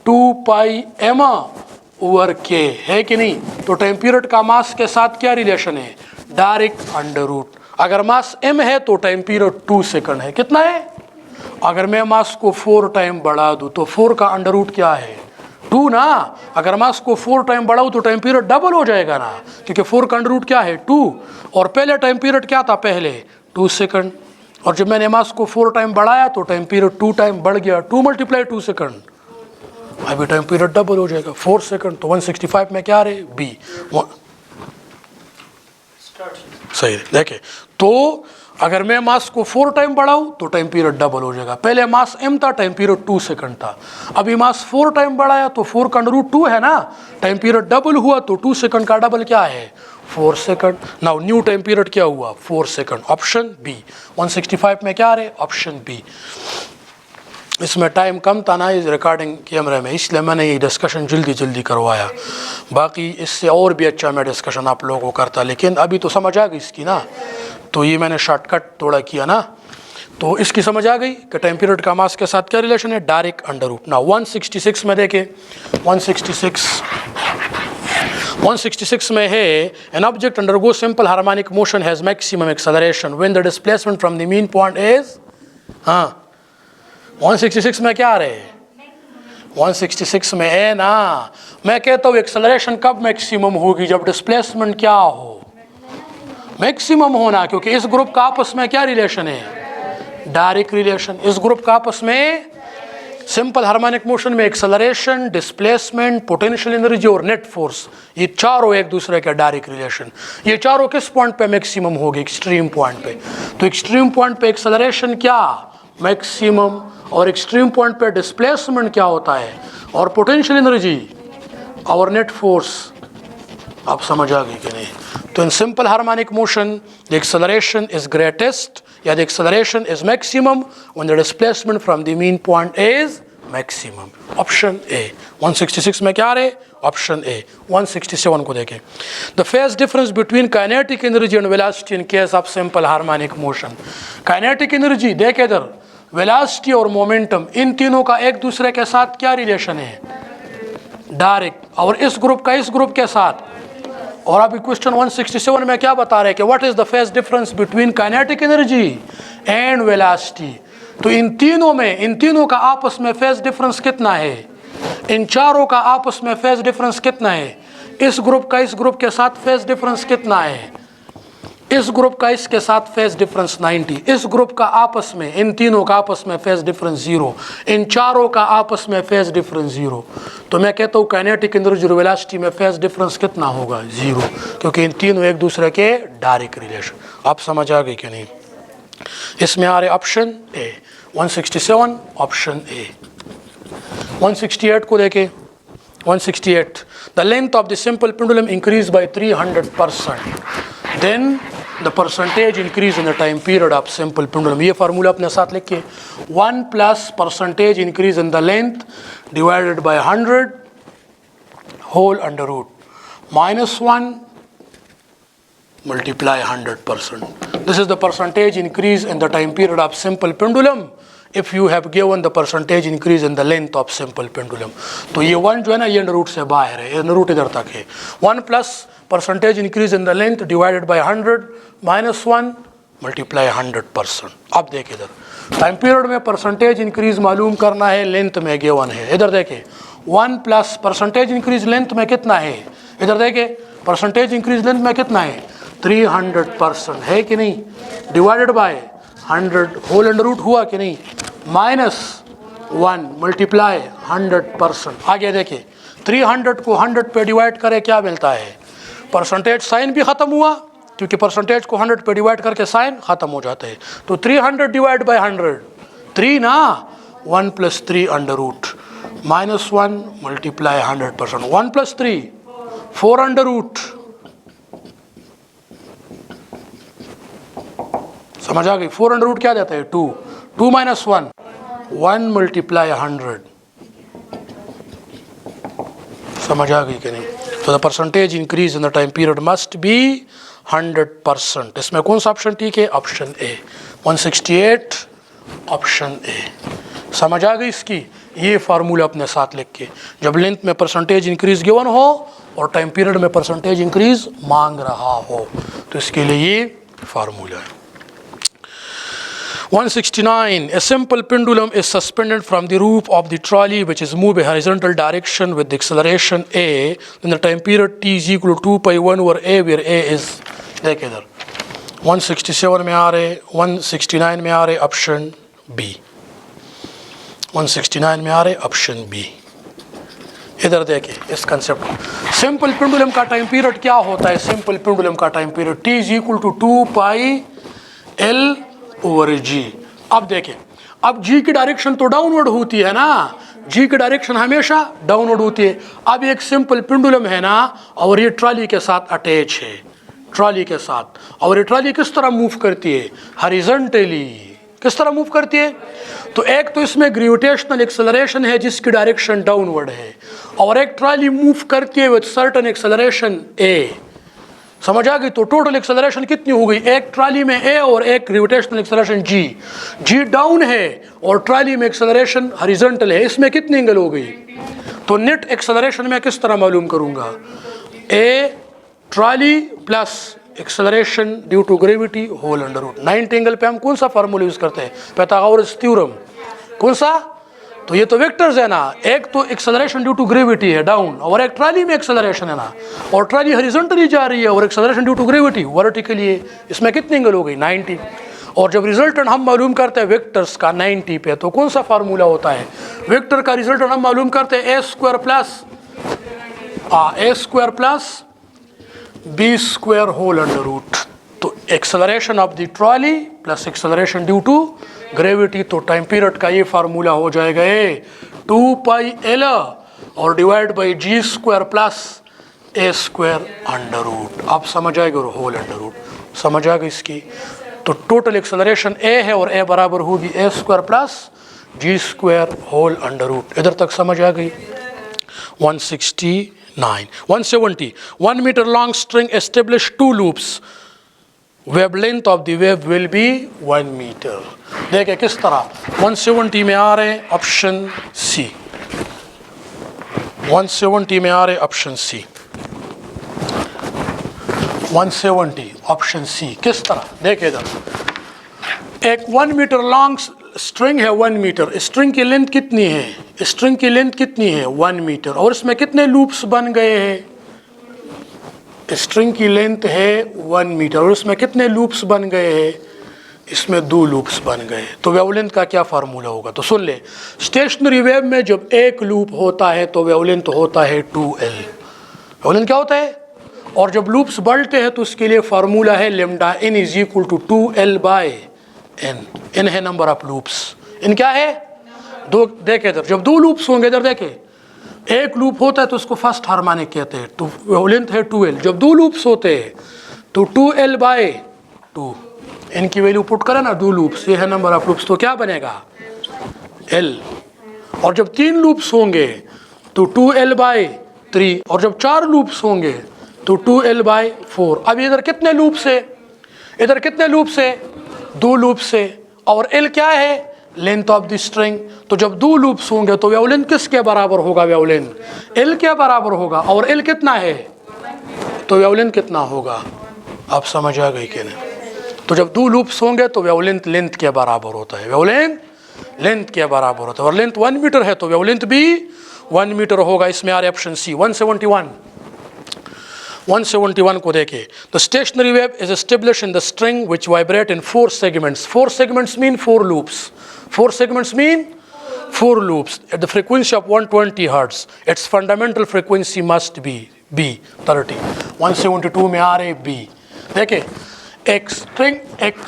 2πm ओवर के, है कि नहीं? तो टाइम पीरियड का मास के साथ क्या रिलेशन है? Direct under root. अगर मास m है तो टाइम पीरियड 2 सेकंड है। कितना है? अगर मैं मास को 4 टाइम बढ़ा दूं तो 4 का अंडर रूट क्या है? 2 ना। अगर मास को 4 टाइम बढ़ाऊं तो टाइम पीरियड डबल हो जाएगा ना, क्योंकि 4 का अंडर रूट क्या है? 2। और पहले टाइम पीरियड क्या था? पहले 2 सेकंड। और जब मैंने मास को 4 टाइम बढ़ाया तो टाइम पीरियड 2 टाइम बढ़ गया, 2 × 2 सेकंड, अभी टाइम पीरियड डबल हो जाएगा 4 सेकंड। तो 165 में क्या रहे? बी। सही है। देखे तो अगर मैं मास को 4 टाइम बढ़ाऊं तो टाइम पीरियड डबल हो जाएगा। पहले मास m था, टाइम पीरियड 2 सेकंड था। अभी मास 4 टाइम बढ़ाया तो 4 का अंडर रूट 2 है ना, टाइम पीरियड डबल हुआ तो 2 सेकंड का डबल क्या है? 4 second. Now new time period क्या हुआ? 4 सेकंड। Option B. 165 में क्या रहे? Option B. इसमें टाइम कम था ना इस रिकॉर्डिंग कैमरे में, इसलिए मैंने ये डिस्कशन जल्दी करवाया। बाकी इससे और भी अच्छा मैं डिस्कशन आप लोगों को करता, लेकिन अभी तो समझ आ गई इसकी ना, तो ये मैंने शॉर्टकट थोड़ा किया ना। तो इसकी समझ आ गई कि टाइम पीरियड का मास के साथ क्या रिलेशन है? Direct under root. ना 166 में देखें, 166 में है an object undergo simple harmonic motion has maximum acceleration when the displacement from the mean point is, हाँ 166 में क्या आ रहे हैं? 166 में है ना। मैं कहता हूँ एक्सेलरेशन कब मैक्सिमम होगी? जब डिस्प्लेसमेंट क्या हो? मैक्सिमम होना, क्योंकि इस ग्रुप का आपस में क्या रिलेशन है? Direct relation. इस ग्रुप का आपस में सिंपल हार्मोनिक मोशन में एक्सेलरेशन, डिस्प्लेसमेंट, पोटेंशियल एनर्जी और नेट फोर्स, ये चारों एक दूसरे के डायरेक्ट रिलेशन। ये चारों किस पॉइंट पे मैक्सिमम होगी? एक्सट्रीम पॉइंट पे। तो एक्सट्रीम पॉइंट पे एक्सेलरेशन क्या? मैक्सिमम। और एक्सट्रीम पॉइंट पे डिस्प्लेसमेंट क्या होता है? और पोटेंशियल एनर्जी और नेट फोर्स। आप समझ आ गई कि नहीं? तो in simple harmonic motion the acceleration is greatest या the acceleration is maximum when the displacement from the mean point is maximum. Option A. 166 में क्या रहे? Option A. 167 को देखें, the phase difference between kinetic energy and velocity in case of simple harmonic motion. Kinetic energy देख इधर, velocity और momentum, इन तीनों का एक दूसरे के साथ क्या रिलेशन है? डायरेक्ट। और इस ग्रुप का इस ग्रुप के साथ। और अभी क्वेश्चन 167 में क्या बता रहे हैं कि what is the phase difference between kinetic energy and velocity. तो इन तीनों का आपस में फेज डिफरेंस कितना है? इन चारों का आपस में फेज डिफरेंस कितना है? इस ग्रुप का इस ग्रुप के साथ फेज डिफरेंस कितना है? इस ग्रुप का इसके साथ फेज डिफरेंस 90। इस ग्रुप का आपस में, इन तीनों का आपस में फेज डिफरेंस 0। इन चारों का आपस में फेज डिफरेंस 0। तो मैं कहता हूँ काइनेटिक एनर्जी और वेलोसिटी में फेज डिफरेंस कितना होगा? 0, क्योंकि इन तीनों एक दूसरे के डायरेक्ट रिलेशन। आप समझ आ गई कि नहीं? इसमें आ रहे ऑप्शन ए 167, ऑप्शन ए। 168 को देखें, 168, the length of the simple pendulum increase by 300%, then the percentage increase in the time period of simple pendulum. ये फार्मूला अपने साथ लिखिए, 1 plus percentage increase in the length divided by 100 whole under root -1 multiply 100%. This is the percentage increase in the time period of simple pendulum if you have given the percentage increase in the length of simple pendulum. तो ये 1 जो है ना, ये under root से बाहर है, under root इधर तक है। 1 plus percentage increase in the length divided by 100 -1 multiply 100%। अब देखिए इधर टाइम पीरियड में परसेंटेज इंक्रीज मालूम करना है, लेंथ में गिवन है। इधर देखें 1 प्लस परसेंटेज इंक्रीज लेंथ में कितना है? इधर देखें परसेंटेज इंक्रीज लेंथ में कितना है? 300% है कि नहीं? Divided by 100 whole under root हुआ कि नहीं? -1 मल्टीप्लाई 100%। आगे देखिए 300 को 100 पे डिवाइड करें क्या मिलता है? परसेंटेज साइन भी ख़त्म हुआ, क्योंकि परसेंटेज को 100 पे डिवाइड करके साइन ख़त्म हो जाता है। तो 300 डिवाइड बाय 100 3 ना, 1 + 3 under root -1 multiply 100%। 1 + 3 4 under root समझ आ गई? 4 अंडर रूट क्या देता है? 2, 2 माइनस 1, 1 मल्टीप्लाई 100। समझ आ गई कि नहीं? तो the percentage increase in the time period must be 100%। इसमें कौन सा ऑप्शन ठीक है? Option A, 168 option A. समझ आ गई इसकी? ये फार्मूला अपने साथ लिख के, जब लेंथ में परसेंटेज इंक्रीज गिवन हो और टाइम पीरियड में परसेंटेज इंक्रीज मांग रहा हो, तो इसके लिए ये फार्मूला है। 169. A simple pendulum is suspended from the roof of the trolley which is moved in horizontal direction with the acceleration a. Then the time period t is equal to 2 pi 1 over a, where a is, देखिए इधर 167 में आ रहे, 169 में आ रहे option B, 169 में आ रहे ऑप्शन बी। इधर देखिए इस कंसेप्ट, सिंपल पेंडुलम का टाइम पीरियड क्या होता है? सिंपल पेंडुलम का time period t is equal to 2 pi L over G. अब देखिए, अब जी की डायरेक्शन तो डाउनवर्ड होती है ना, जी की डायरेक्शन हमेशा डाउनवर्ड होती है। अब एक सिंपल पेंडुलम है ना, और ये ट्रॉली के साथ अटैच है, ट्रॉली के साथ, और ये ट्रॉली किस तरह मूव करती है? हॉरिजॉन्टली। किस तरह मूव करती है? तो एक तो इसमें ग्रेविटेशनल एक्सेलरेशन है जिसकी डायरेक्शन डाउनवर्ड है, और एक ट्रॉली मूव करती है विद सर्टेन एक्सेलरेशन ए। समझ आ गई? तो टोटल एक्सेलरेशन कितनी हो गई? एक ट्रॉली में ए और एक ग्रेविटेशनल एक्सेलरेशन जी। जी डाउन है और ट्रॉली में एक्सेलरेशन हॉरिजॉन्टल है, इसमें कितनी एंगल हो गई? तो नेट एक्सेलरेशन में किस तरह मालूम करूंगा? A trolley plus acceleration due to gravity whole under root. 90 angle पे हम कौन सा फार्मूला यूज करते हैं? Pythagoras theorem. कौन सा? तो ये तो वेक्टर्स है ना, एक तो एक्सेलरेशन ड्यू टू ग्रेविटी है डाउन, और एक ट्रॉली में एक्सेलरेशन है ना, और ट्रॉली हॉरिजॉन्टली जा रही है और acceleration due to gravity vertically है। इसमें कितनी एंगल हो गई? 90। और जब रिजल्टेंट हम मालूम करते हैं वेक्टर्स का 90 पे, तो कौन सा फार्मूला होता है? वेक्टर का रिजल्टेंट हम मालूम करते हैं a square plus b square whole under root. तो acceleration of the trolley plus acceleration due to gravity, तो टाइम पीरियड का ये फार्मूला हो जाएगा 2 पाई एल और divide by g square plus a square under root. आप समझ आएगा? और होल अंडर रूट समझ आ गई इसकी? तो टोटल एक्सेलरेशन ए है और ए बराबर होगी ए स्क्वायर प्लस जी स्क्वायर होल अंडर रूट। इधर तक समझ आ गई? 169. 170. 1 meter long string establish 2 loops. Wavelength of the wave will be 1 meter. देखिए किस तरह 170 में आ रहे हैं ऑप्शन सी, 170 में आ रहे ऑप्शन सी, 170 ऑप्शन सी। किस तरह? देखिए इधर एक 1 मीटर लॉन्ग स्ट्रिंग है, 1 मीटर। स्ट्रिंग की लेंथ कितनी है? स्ट्रिंग की लेंथ कितनी है? 1 मीटर। और इसमें कितने लूप्स बन गए हैं? स्ट्रिंग की लेंथ है 1 मीटर और इसमें कितने लूप्स बन गए हैं? इसमें 2 लूप्स बन गए। तो वेवलेंथ का क्या फार्मूला होगा? तो सुन ले, स्टेशनरी वेव में जब एक लूप होता है तो वेवलेंथ होता है 2L। वेवलेंथ क्या होता है? और जब लूप्स बढ़ते हैं तो उसके लिए फार्मूला है lambda n is equal to 2L by n। n है नंबर ऑफ लूप्स। n क्या है? 2। देखे इधर, जब 2 लूप्स होंगे, इधर देखे, एक लूप होता है तो उसको फर्स्ट हार्मोनिक कहते हैं, तो वेवलेंथ है 2L। जब 2 लूप्स होते हैं तो 2L बाय 2। इनकी वैल्यू पुट करें ना, 2 लूप्स, ये है नंबर ऑफ लूप्स, तो क्या बनेगा? L। और जब 3 लूप्स होंगे तो 2L बाय 3, और जब 4 लूप्स होंगे तो 2L बाय 4। अब इधर कितने लूप्स है? इधर कितने लूप्स है? 2 लूप्स है। और L क्या है? Length of the string. तो जब 2 लूप्स होंगे तो वेवलेंथ किसके बराबर होगा? वेवलेंथ L के बराबर होगा। और L कितना है? तो वेवलेंथ कितना होगा? आप समझ आ गई कि नहीं? तो जब 2 लूप्स होंगे तो वेवलेंथ लेंथ के बराबर होता है, वेवलेंथ लेंथ के बराबर होता है। और लेंथ 1 मीटर है तो वेवलेंथ भी 1 मीटर होगा। इसमें आ रहा है ऑप्शन सी। 171 को देखे, the stationary wave is establish in the string which vibrate in 4 segments. 4 segments mean 4 loops. 4 segments mean 4 loops at the frequency of 120 hertz. Its fundamental frequency must be B 30. 172 में आ रहे B। देखिए एक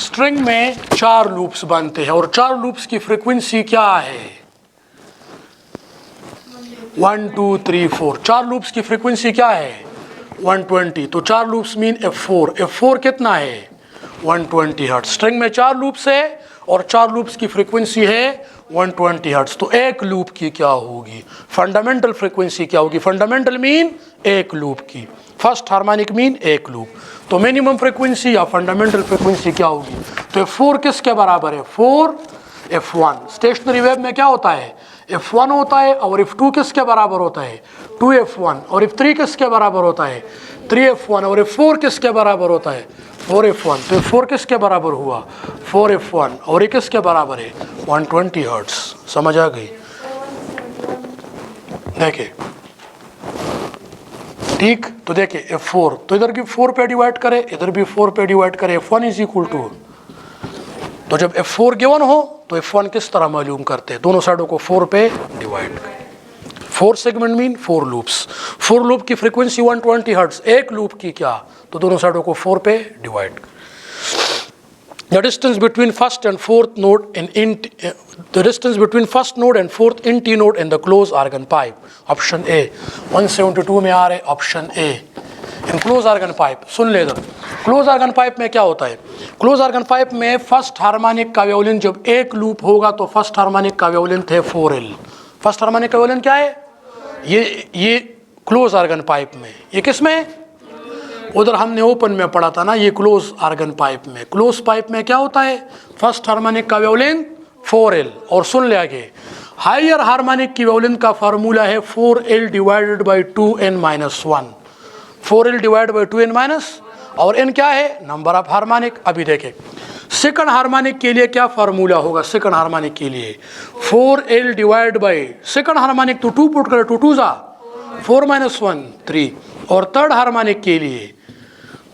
string में 4 loops बनते हैं और 4 loops की फ्रीक्वेंसी क्या है? 1 2 3 4। 4 लूप्स की फ्रीक्वेंसी क्या है? 120। तो 4 लूप्स मीन F4। F4 कितना है? 120 हर्ट्ज। स्ट्रिंग में 4 लूप्स है और 4 लूप्स की फ्रीक्वेंसी है 120 हर्ट्ज। तो एक लूप की क्या होगी, फंडामेंटल फ्रीक्वेंसी क्या होगी? फंडामेंटल मीन एक लूप की, फर्स्ट हार्मोनिक मीन एक लूप। तो मिनिमम फ्रीक्वेंसी या फंडामेंटल फ्रीक्वेंसी क्या होगी? तो F4 किसके बराबर है? 4F1। स्टेशनरी वेव में क्या होता है? F1 होता है। और F2 किसके बराबर होता है? 2F1। और F3 किसके बराबर होता है? 3F1। और F4 किसके बराबर होता है? 4F1। तो F4 किसके बराबर हुआ? 4F1। और ये किसके बराबर है? 120 हर्ट्ज। समझ आ गई? देखिए ठीक, तो देखिए F4, तो इधर भी 4 पे डिवाइड करे, इधर भी 4 पे डिवाइड करे। F1 इज इक्वल टू, तो जब F4 गिवन हो तो F1 किस तरह मालूम करते हैं? दोनों साइडों को 4 पे डिवाइड करें। 4 सेगमेंट मीन 4 लूप्स। 4 लूप की फ्रीक्वेंसी 120 हर्ट्ज। एक लूप की क्या? तो दोनों साइडों को 4 पे divide. The distance between first and fourth node the distance between first node and fourth in T node in the closed organ pipe. Option A 172 में आ रहे option A in closed organ pipe। सुन ले इधर, close organ pipe में क्या होता है? Close organ pipe में फर्स्ट हार्मोनिक का वेवलेंथ जब एक लूप होगा तो फर्स्ट हार्मोनिक का वेवलेंथ है 4L। फर्स्ट हार्मोनिक का वेवलेंथ क्या है? ये क्लोज ऑर्गन पाइप में। ये किस में? उधर हमने ओपन में पढ़ा था ना, ये क्लोज ऑर्गन पाइप में। क्लोज पाइप में क्या होता है? फर्स्ट हार्मोनिक का वेवलेंथ 4L। और सुन ले आगे, हायर हार्मोनिक की वेवलेंथ का फार्मूला है 4L divided by 2n-1। 4L divide by 2n minus, और n क्या है? Number of harmonic. अभी देखें सेकंड हार्मोनिक के लिए क्या फार्मूला होगा? सेकंड हार्मोनिक के लिए 4L divide by second harmonic, तो 2 पुट करे, 2 2 जा 4 - 1 3। और थर्ड हार्मोनिक के लिए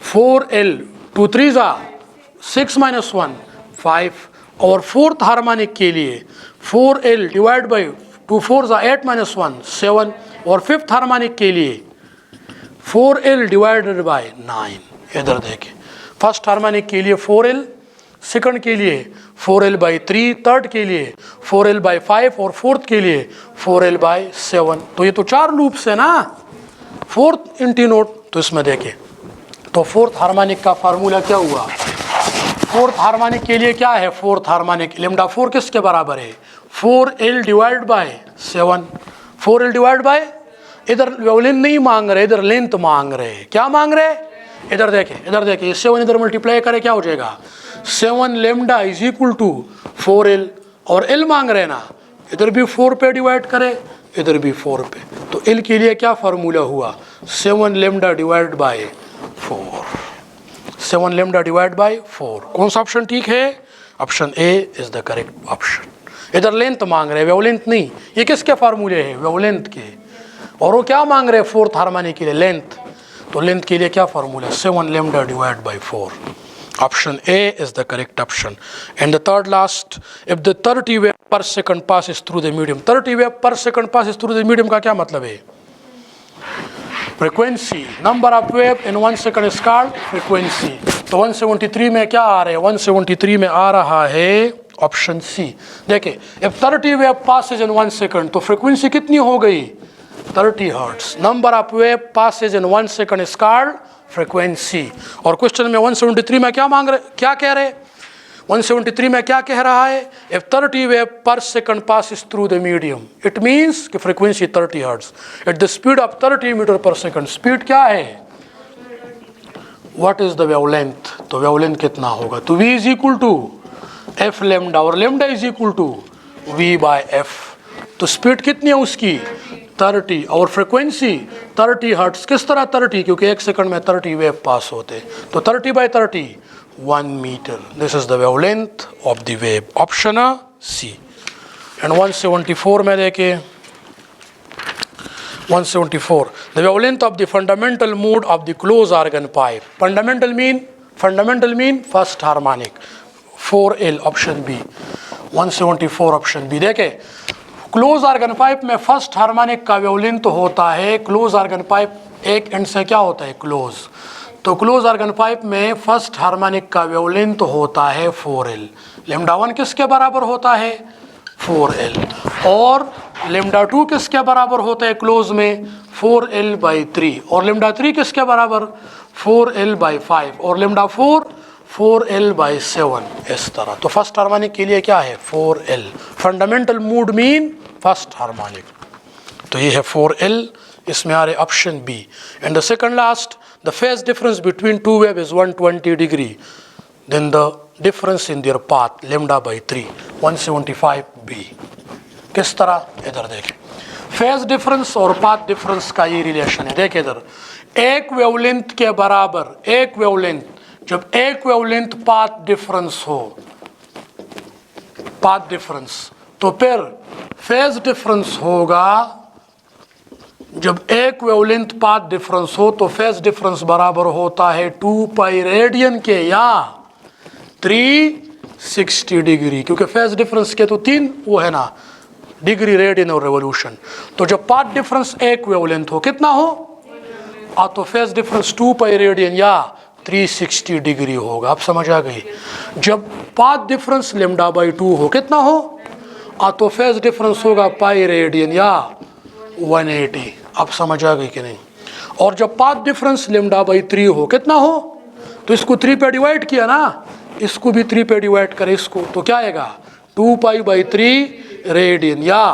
4L 2 3 जा 6 - 1 5। और फोर्थ हार्मोनिक के लिए 4L डिवाइड बाई 2 4 जा 8 - 1 7। और फिफ्थ हार्मोनिक के लिए 4L डिवाइडेड बाई 9। इधर देखें, फर्स्ट हार्मोनिक के लिए 4L, सेकंड के लिए 4L बाई 3, थर्ड के लिए 4L बाई 5 और फोर्थ के लिए 4L बाई 7। तो ये तो 4 लूप्स है ना, फोर्थ इन टी नोट। तो इसमें देखें, तो फोर्थ हार्मोनिक का फार्मूला क्या हुआ? फोर्थ हार्मोनिक के लिए क्या है? फोर्थ हार्मोनिक लैम्डा 4 किसके बराबर है? 4L divide by 7। 4L divide by, इधर वेवलेंथ नहीं मांग रहे, इधर लेंथ मांग रहे। क्या मांग रहे? इधर देखें, इधर देखें, 7 इधर मल्टीप्लाई करे क्या हो जाएगा? 7 lambda is equal to 4L। और L मांग रहे ना, इधर भी 4 पे डिवाइड करे, इधर भी 4 पे। तो L के लिए क्या फार्मूला हुआ? 7 lambda divide by 4। 7 lambda divide by 4। कौन सा ऑप्शन ठीक है? Option A is the correct option. इधर लेंथ मांग रहे, वेवलेंथ नहीं। ये किसके फार्मूले हैं? वेवलेंथ के। और वो क्या मांग रहे हैं? फोर्थ हार्मोनिक के लिए लेंथ। तो लेंथ के लिए क्या formula? 7 lambda divide by 4। Option A is the correct option. And the third last, if the 30 wave per second passes through the medium. 30 wave per second passes through the medium का क्या मतलब है? Frequency, number of wave in 1 second is called frequency. तो 173 में क्या आ रहे हैं? 173 में आ रहा है ऑप्शन सी। देखिए, if 30 wave passes in 1 second, तो फ्रीक्वेंसी कितनी हो गई? 30 hertz. Number of wave passes in 1 second is called frequency. और क्वेश्चन में 173 में क्या मांग रहे, क्या कह रहे? 173 में क्या कह रहा है? If 30 wave per second passes through the medium, it means कि frequency 30 hertz at the speed of 30 metre per second. Speed क्या है? What is the wavelength? तो वेवलेंथ कितना होगा? तो v is equal to F lambda, और lambda is equal to v by F. तो speed कितनी है उसकी? 30। और फ्रीक्वेंसी 30 हर्ट्ज। किस तरह 30? क्योंकि 1 सेकंड में 30 वेव पास होते। तो 30 by 30 1 metre. This is the wavelength of the wave. Option C. And 174 में देखे, 174 the wavelength of the fundamental mode of the close organ pipe. Fundamental mean first harmonic 4L। Option B 174 option B. देखे, close organ pipe में first harmonic का wavelength होता है, close organ pipe एक end से क्या होता है? क्लोज। तो क्लोज ऑर्गन पाइप में फर्स्ट हार्मोनिक का वेवलेंथ होता है 4L। लैम्डा 1 किसके बराबर होता है? 4L। और लैम्डा 2 किसके बराबर होता है क्लोज में? 4L by 3। और लैम्डा 3 किसके बराबर? 4L by 5। और लैम्डा 4 4l/7 इस तरह। तो फर्स्ट हार्मोनिक के लिए क्या है 4l, fundamental mode mean first harmonic, तो ये है 4l, इसमें आ रहे option B. And the second last, the phase difference between two wave is 120 degree, then the difference in their path λ/3 175b। किस तरह, इधर देखें, फेज डिफरेंस और पाथ डिफरेंस का ये रिलेशन है। देखिए इधर, एक वेवलेंथ के बराबर, एक वेवलेंथ, जब एक वेवलेंथ पाथ डिफरेंस हो, पाथ डिफरेंस, तो फिर फेज डिफरेंस होगा। जब एक वेवलेंथ पाथ डिफरेंस हो तो फेज डिफरेंस बराबर होता है 2 पाई रेडियन के या 360 डिग्री, क्योंकि फेज डिफरेंस के तो 3 वो है ना, डिग्री, रेडियन और रेवोल्यूशन। तो जब पाथ डिफरेंस एक वेवलेंथ हो, कितना हो, तो फेज डिफरेंस 2 पाई रेडियन या 360 डिग्री होगा। आप समझ आ गई। जब पाथ डिफरेंस λ/2 हो, कितना हो, तो फेज डिफरेंस होगा पाई रेडियन या 180। आप समझ आ गई कि नहीं। और जब पाथ डिफरेंस λ/3 हो, कितना हो, तो इसको 3 पे डिवाइड किया ना, इसको भी 3 पे डिवाइड करें इसको, तो क्या आएगा 2 पाई/3 रेडियन या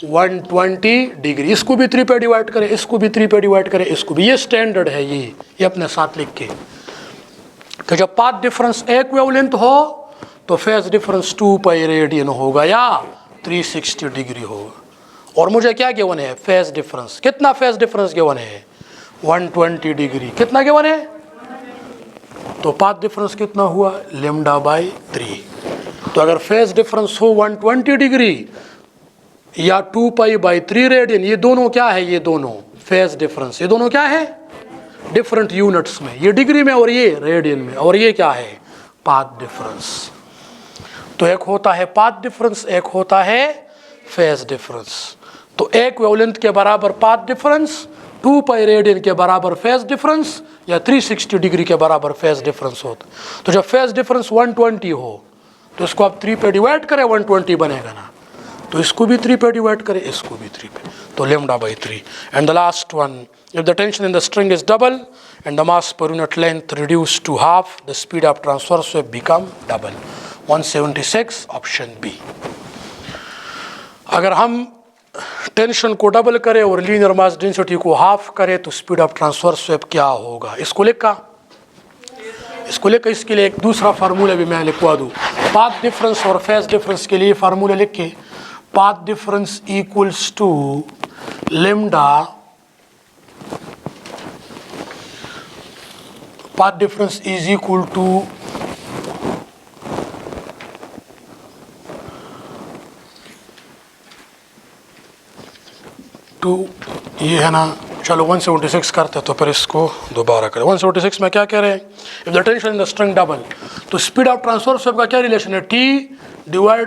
120 डिग्री। इसको भी 3 पे डिवाइड करें, इसको भी 3 पे डिवाइड करें, इसको भी। ये स्टैंडर्ड है, ये अपने साथ लिख के कि जब पाथ डिफरेंस एक वेवलेंथ हो तो फेज डिफरेंस 2 पाई रेडियन होगा या 360 डिग्री होगा। और मुझे क्या गिवन है, फेज डिफरेंस, कितना फेज डिफरेंस गिवन है 120 डिग्री, कितना गिवन है, तो पाथ डिफरेंस कितना हुआ λ/3। तो अगर फेज डिफरेंस हो 120 डिग्री या 2 पाई/3 रेडियन, ये दोनों क्या है, ये दोनों फेज डिफरेंस, ये दोनों क्या है डिफरेंट यूनिट्स में, ये डिग्री में और ये रेडियन में, और ये क्या है पाथ डिफरेंस। तो एक होता है पाथ डिफरेंस, एक होता है फेज डिफरेंस। तो एक वेवलेंथ के बराबर पाथ डिफरेंस, 2 पाई रेडियन के बराबर फेज डिफरेंस या 360 डिग्री के बराबर फेज डिफरेंस होता। तो जब फेज डिफरेंस 120 हो तो इसको आप 3 पे डिवाइड करें, 120 बनेगा ना, तो इसको भी 3 पे डिवाइड करें, इसको भी 3 पे, तो λ/3। And the last one, if the tension in the string is double and the mass per unit length reduced to half, the speed of transverse wave become double 176 option B. अगर हम tension को double करें और linear mass density को half करें तो speed of transverse wave क्या होगा, इसको लिखा, इसको लेकर इसके लिए एक दूसरा फार्मूला भी मैं लिखवा दूँ। पाथ डिफरेंस और फेज डिफरेंस के लिए फार्मूला लिख के, path difference equals to lambda, path difference is equal to ये है ना, चलो 176 करते तो फिर इसको दोबारा करें। 176 में क्या कह रहे हैं, if the tension in the string double, तो स्पीड ऑफ ट्रांसवर्स वेव का क्या रिलेशन है, T/ml/रूट।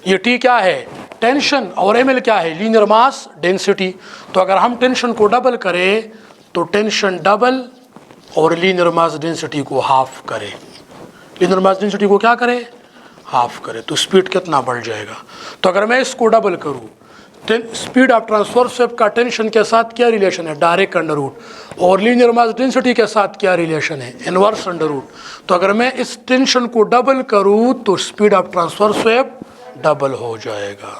ये T क्या है टेंशन और ml क्या है लीनियर मास डेंसिटी। तो अगर हम टेंशन को डबल करें तो टेंशन डबल और लीनियर मास डेंसिटी को हाफ करें, लीनियर मास डेंसिटी को क्या करें हाफ करें, तो स्पीड कितना बढ़ जाएगा। तो अगर मैं इसको डबल करूं, स्पीड ऑफ ट्रांसवर्स वेव का टेंशन के साथ क्या रिलेशन है डायरेक्ट अंडर रूट, और लीनियर मास डेंसिटी के साथ क्या रिलेशन है इनवर्स अंडर रूट। तो अगर मैं इस टेंशन को डबल करूं तो speed of transverse wave double हो जाएगा,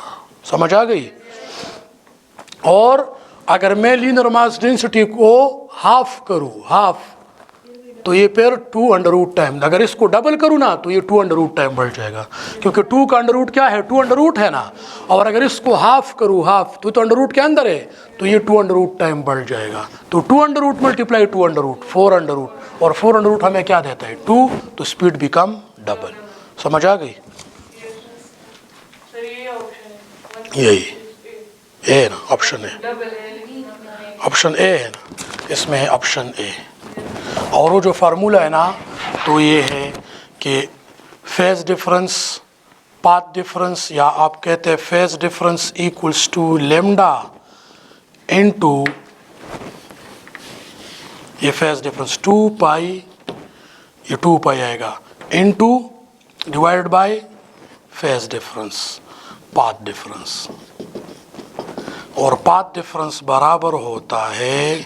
समझ आ गई। और अगर मैं लीनियर मास डेंसिटी को हाफ करूं, हाफ, तो ये फिर 2 टाइम, अगर इसको डबल करूँ ना तो ये 2 टाइम बढ़ जाएगा, क्योंकि 2 का अंडर रूट क्या है 2 है ना। और अगर इसको हाफ करूँ, हाफ तो अंडर रूट के अंदर है, तो ये 2 टाइम बढ़ जाएगा। तो 2 मल्टीप्लाई 2 4 और 4 हमें क्या देता है 2, तो स्पीड बिकम डबल। समझ आ गई, यही ए ना ऑप्शन ए, ऑप्शन ए है ना, इसमें है ऑप्शन ए। और वो जो फार्मूला है ना तो ये है कि फेज डिफरेंस, पाथ डिफरेंस, या आप कहते हैं phase difference equals to lambda into, ये फेज डिफरेंस 2 पाई, ये 2 पाई आएगा into divide by phase difference path difference, और पाथ डिफरेंस बराबर होता है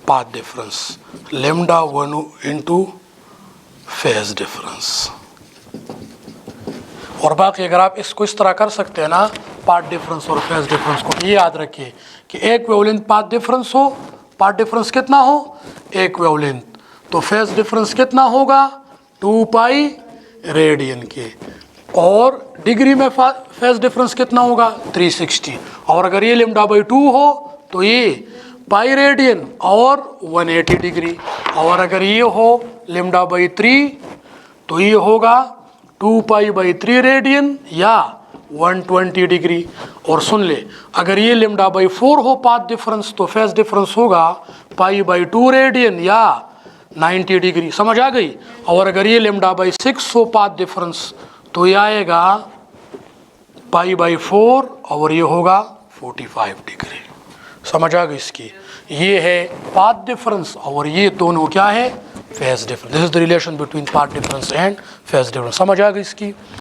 path difference, lambda 1 into phase difference. और बाकी अगर आप इसको इस तरह कर सकते हैं ना, पाथ डिफरेंस और फेज डिफरेंस को, ये याद रखिए कि एक वेवलेंथ पाथ डिफरेंस हो, पाथ डिफरेंस कितना हो, एक वेवलेंथ, तो फेज डिफरेंस कितना होगा, 2 पाई रेडियन के, और डिग्री में फेज डिफरेंस कितना होगा, 360। और अगर ये लेमडा बाई 2 हो तो ये पाई रेडियन और 180 डिग्री, और अगर ये हो लेमडा बाई 3 तो ये होगा 2 पाई बाई 3 रेडियन या 120 डिग्री। और सुन ले, अगर ये लेमडा बाई 4 हो पाथ डिफरेंस तो फेज डिफरेंस होगा पाई बाई 2 रेडियन या 90 डिग्री। समझ आ गई। और अगर ये लेमडा बाई 6 हो पाथ डिफरेंस तो ये आएगा पाई बाई 4 और ये होगा 45 डिग्री। समझ आ गई इसकी। ये है पाथ डिफरेंस और ये दोनों क्या है, phase difference. This is the relation between path difference and phase difference. समझ आ गई इसकी।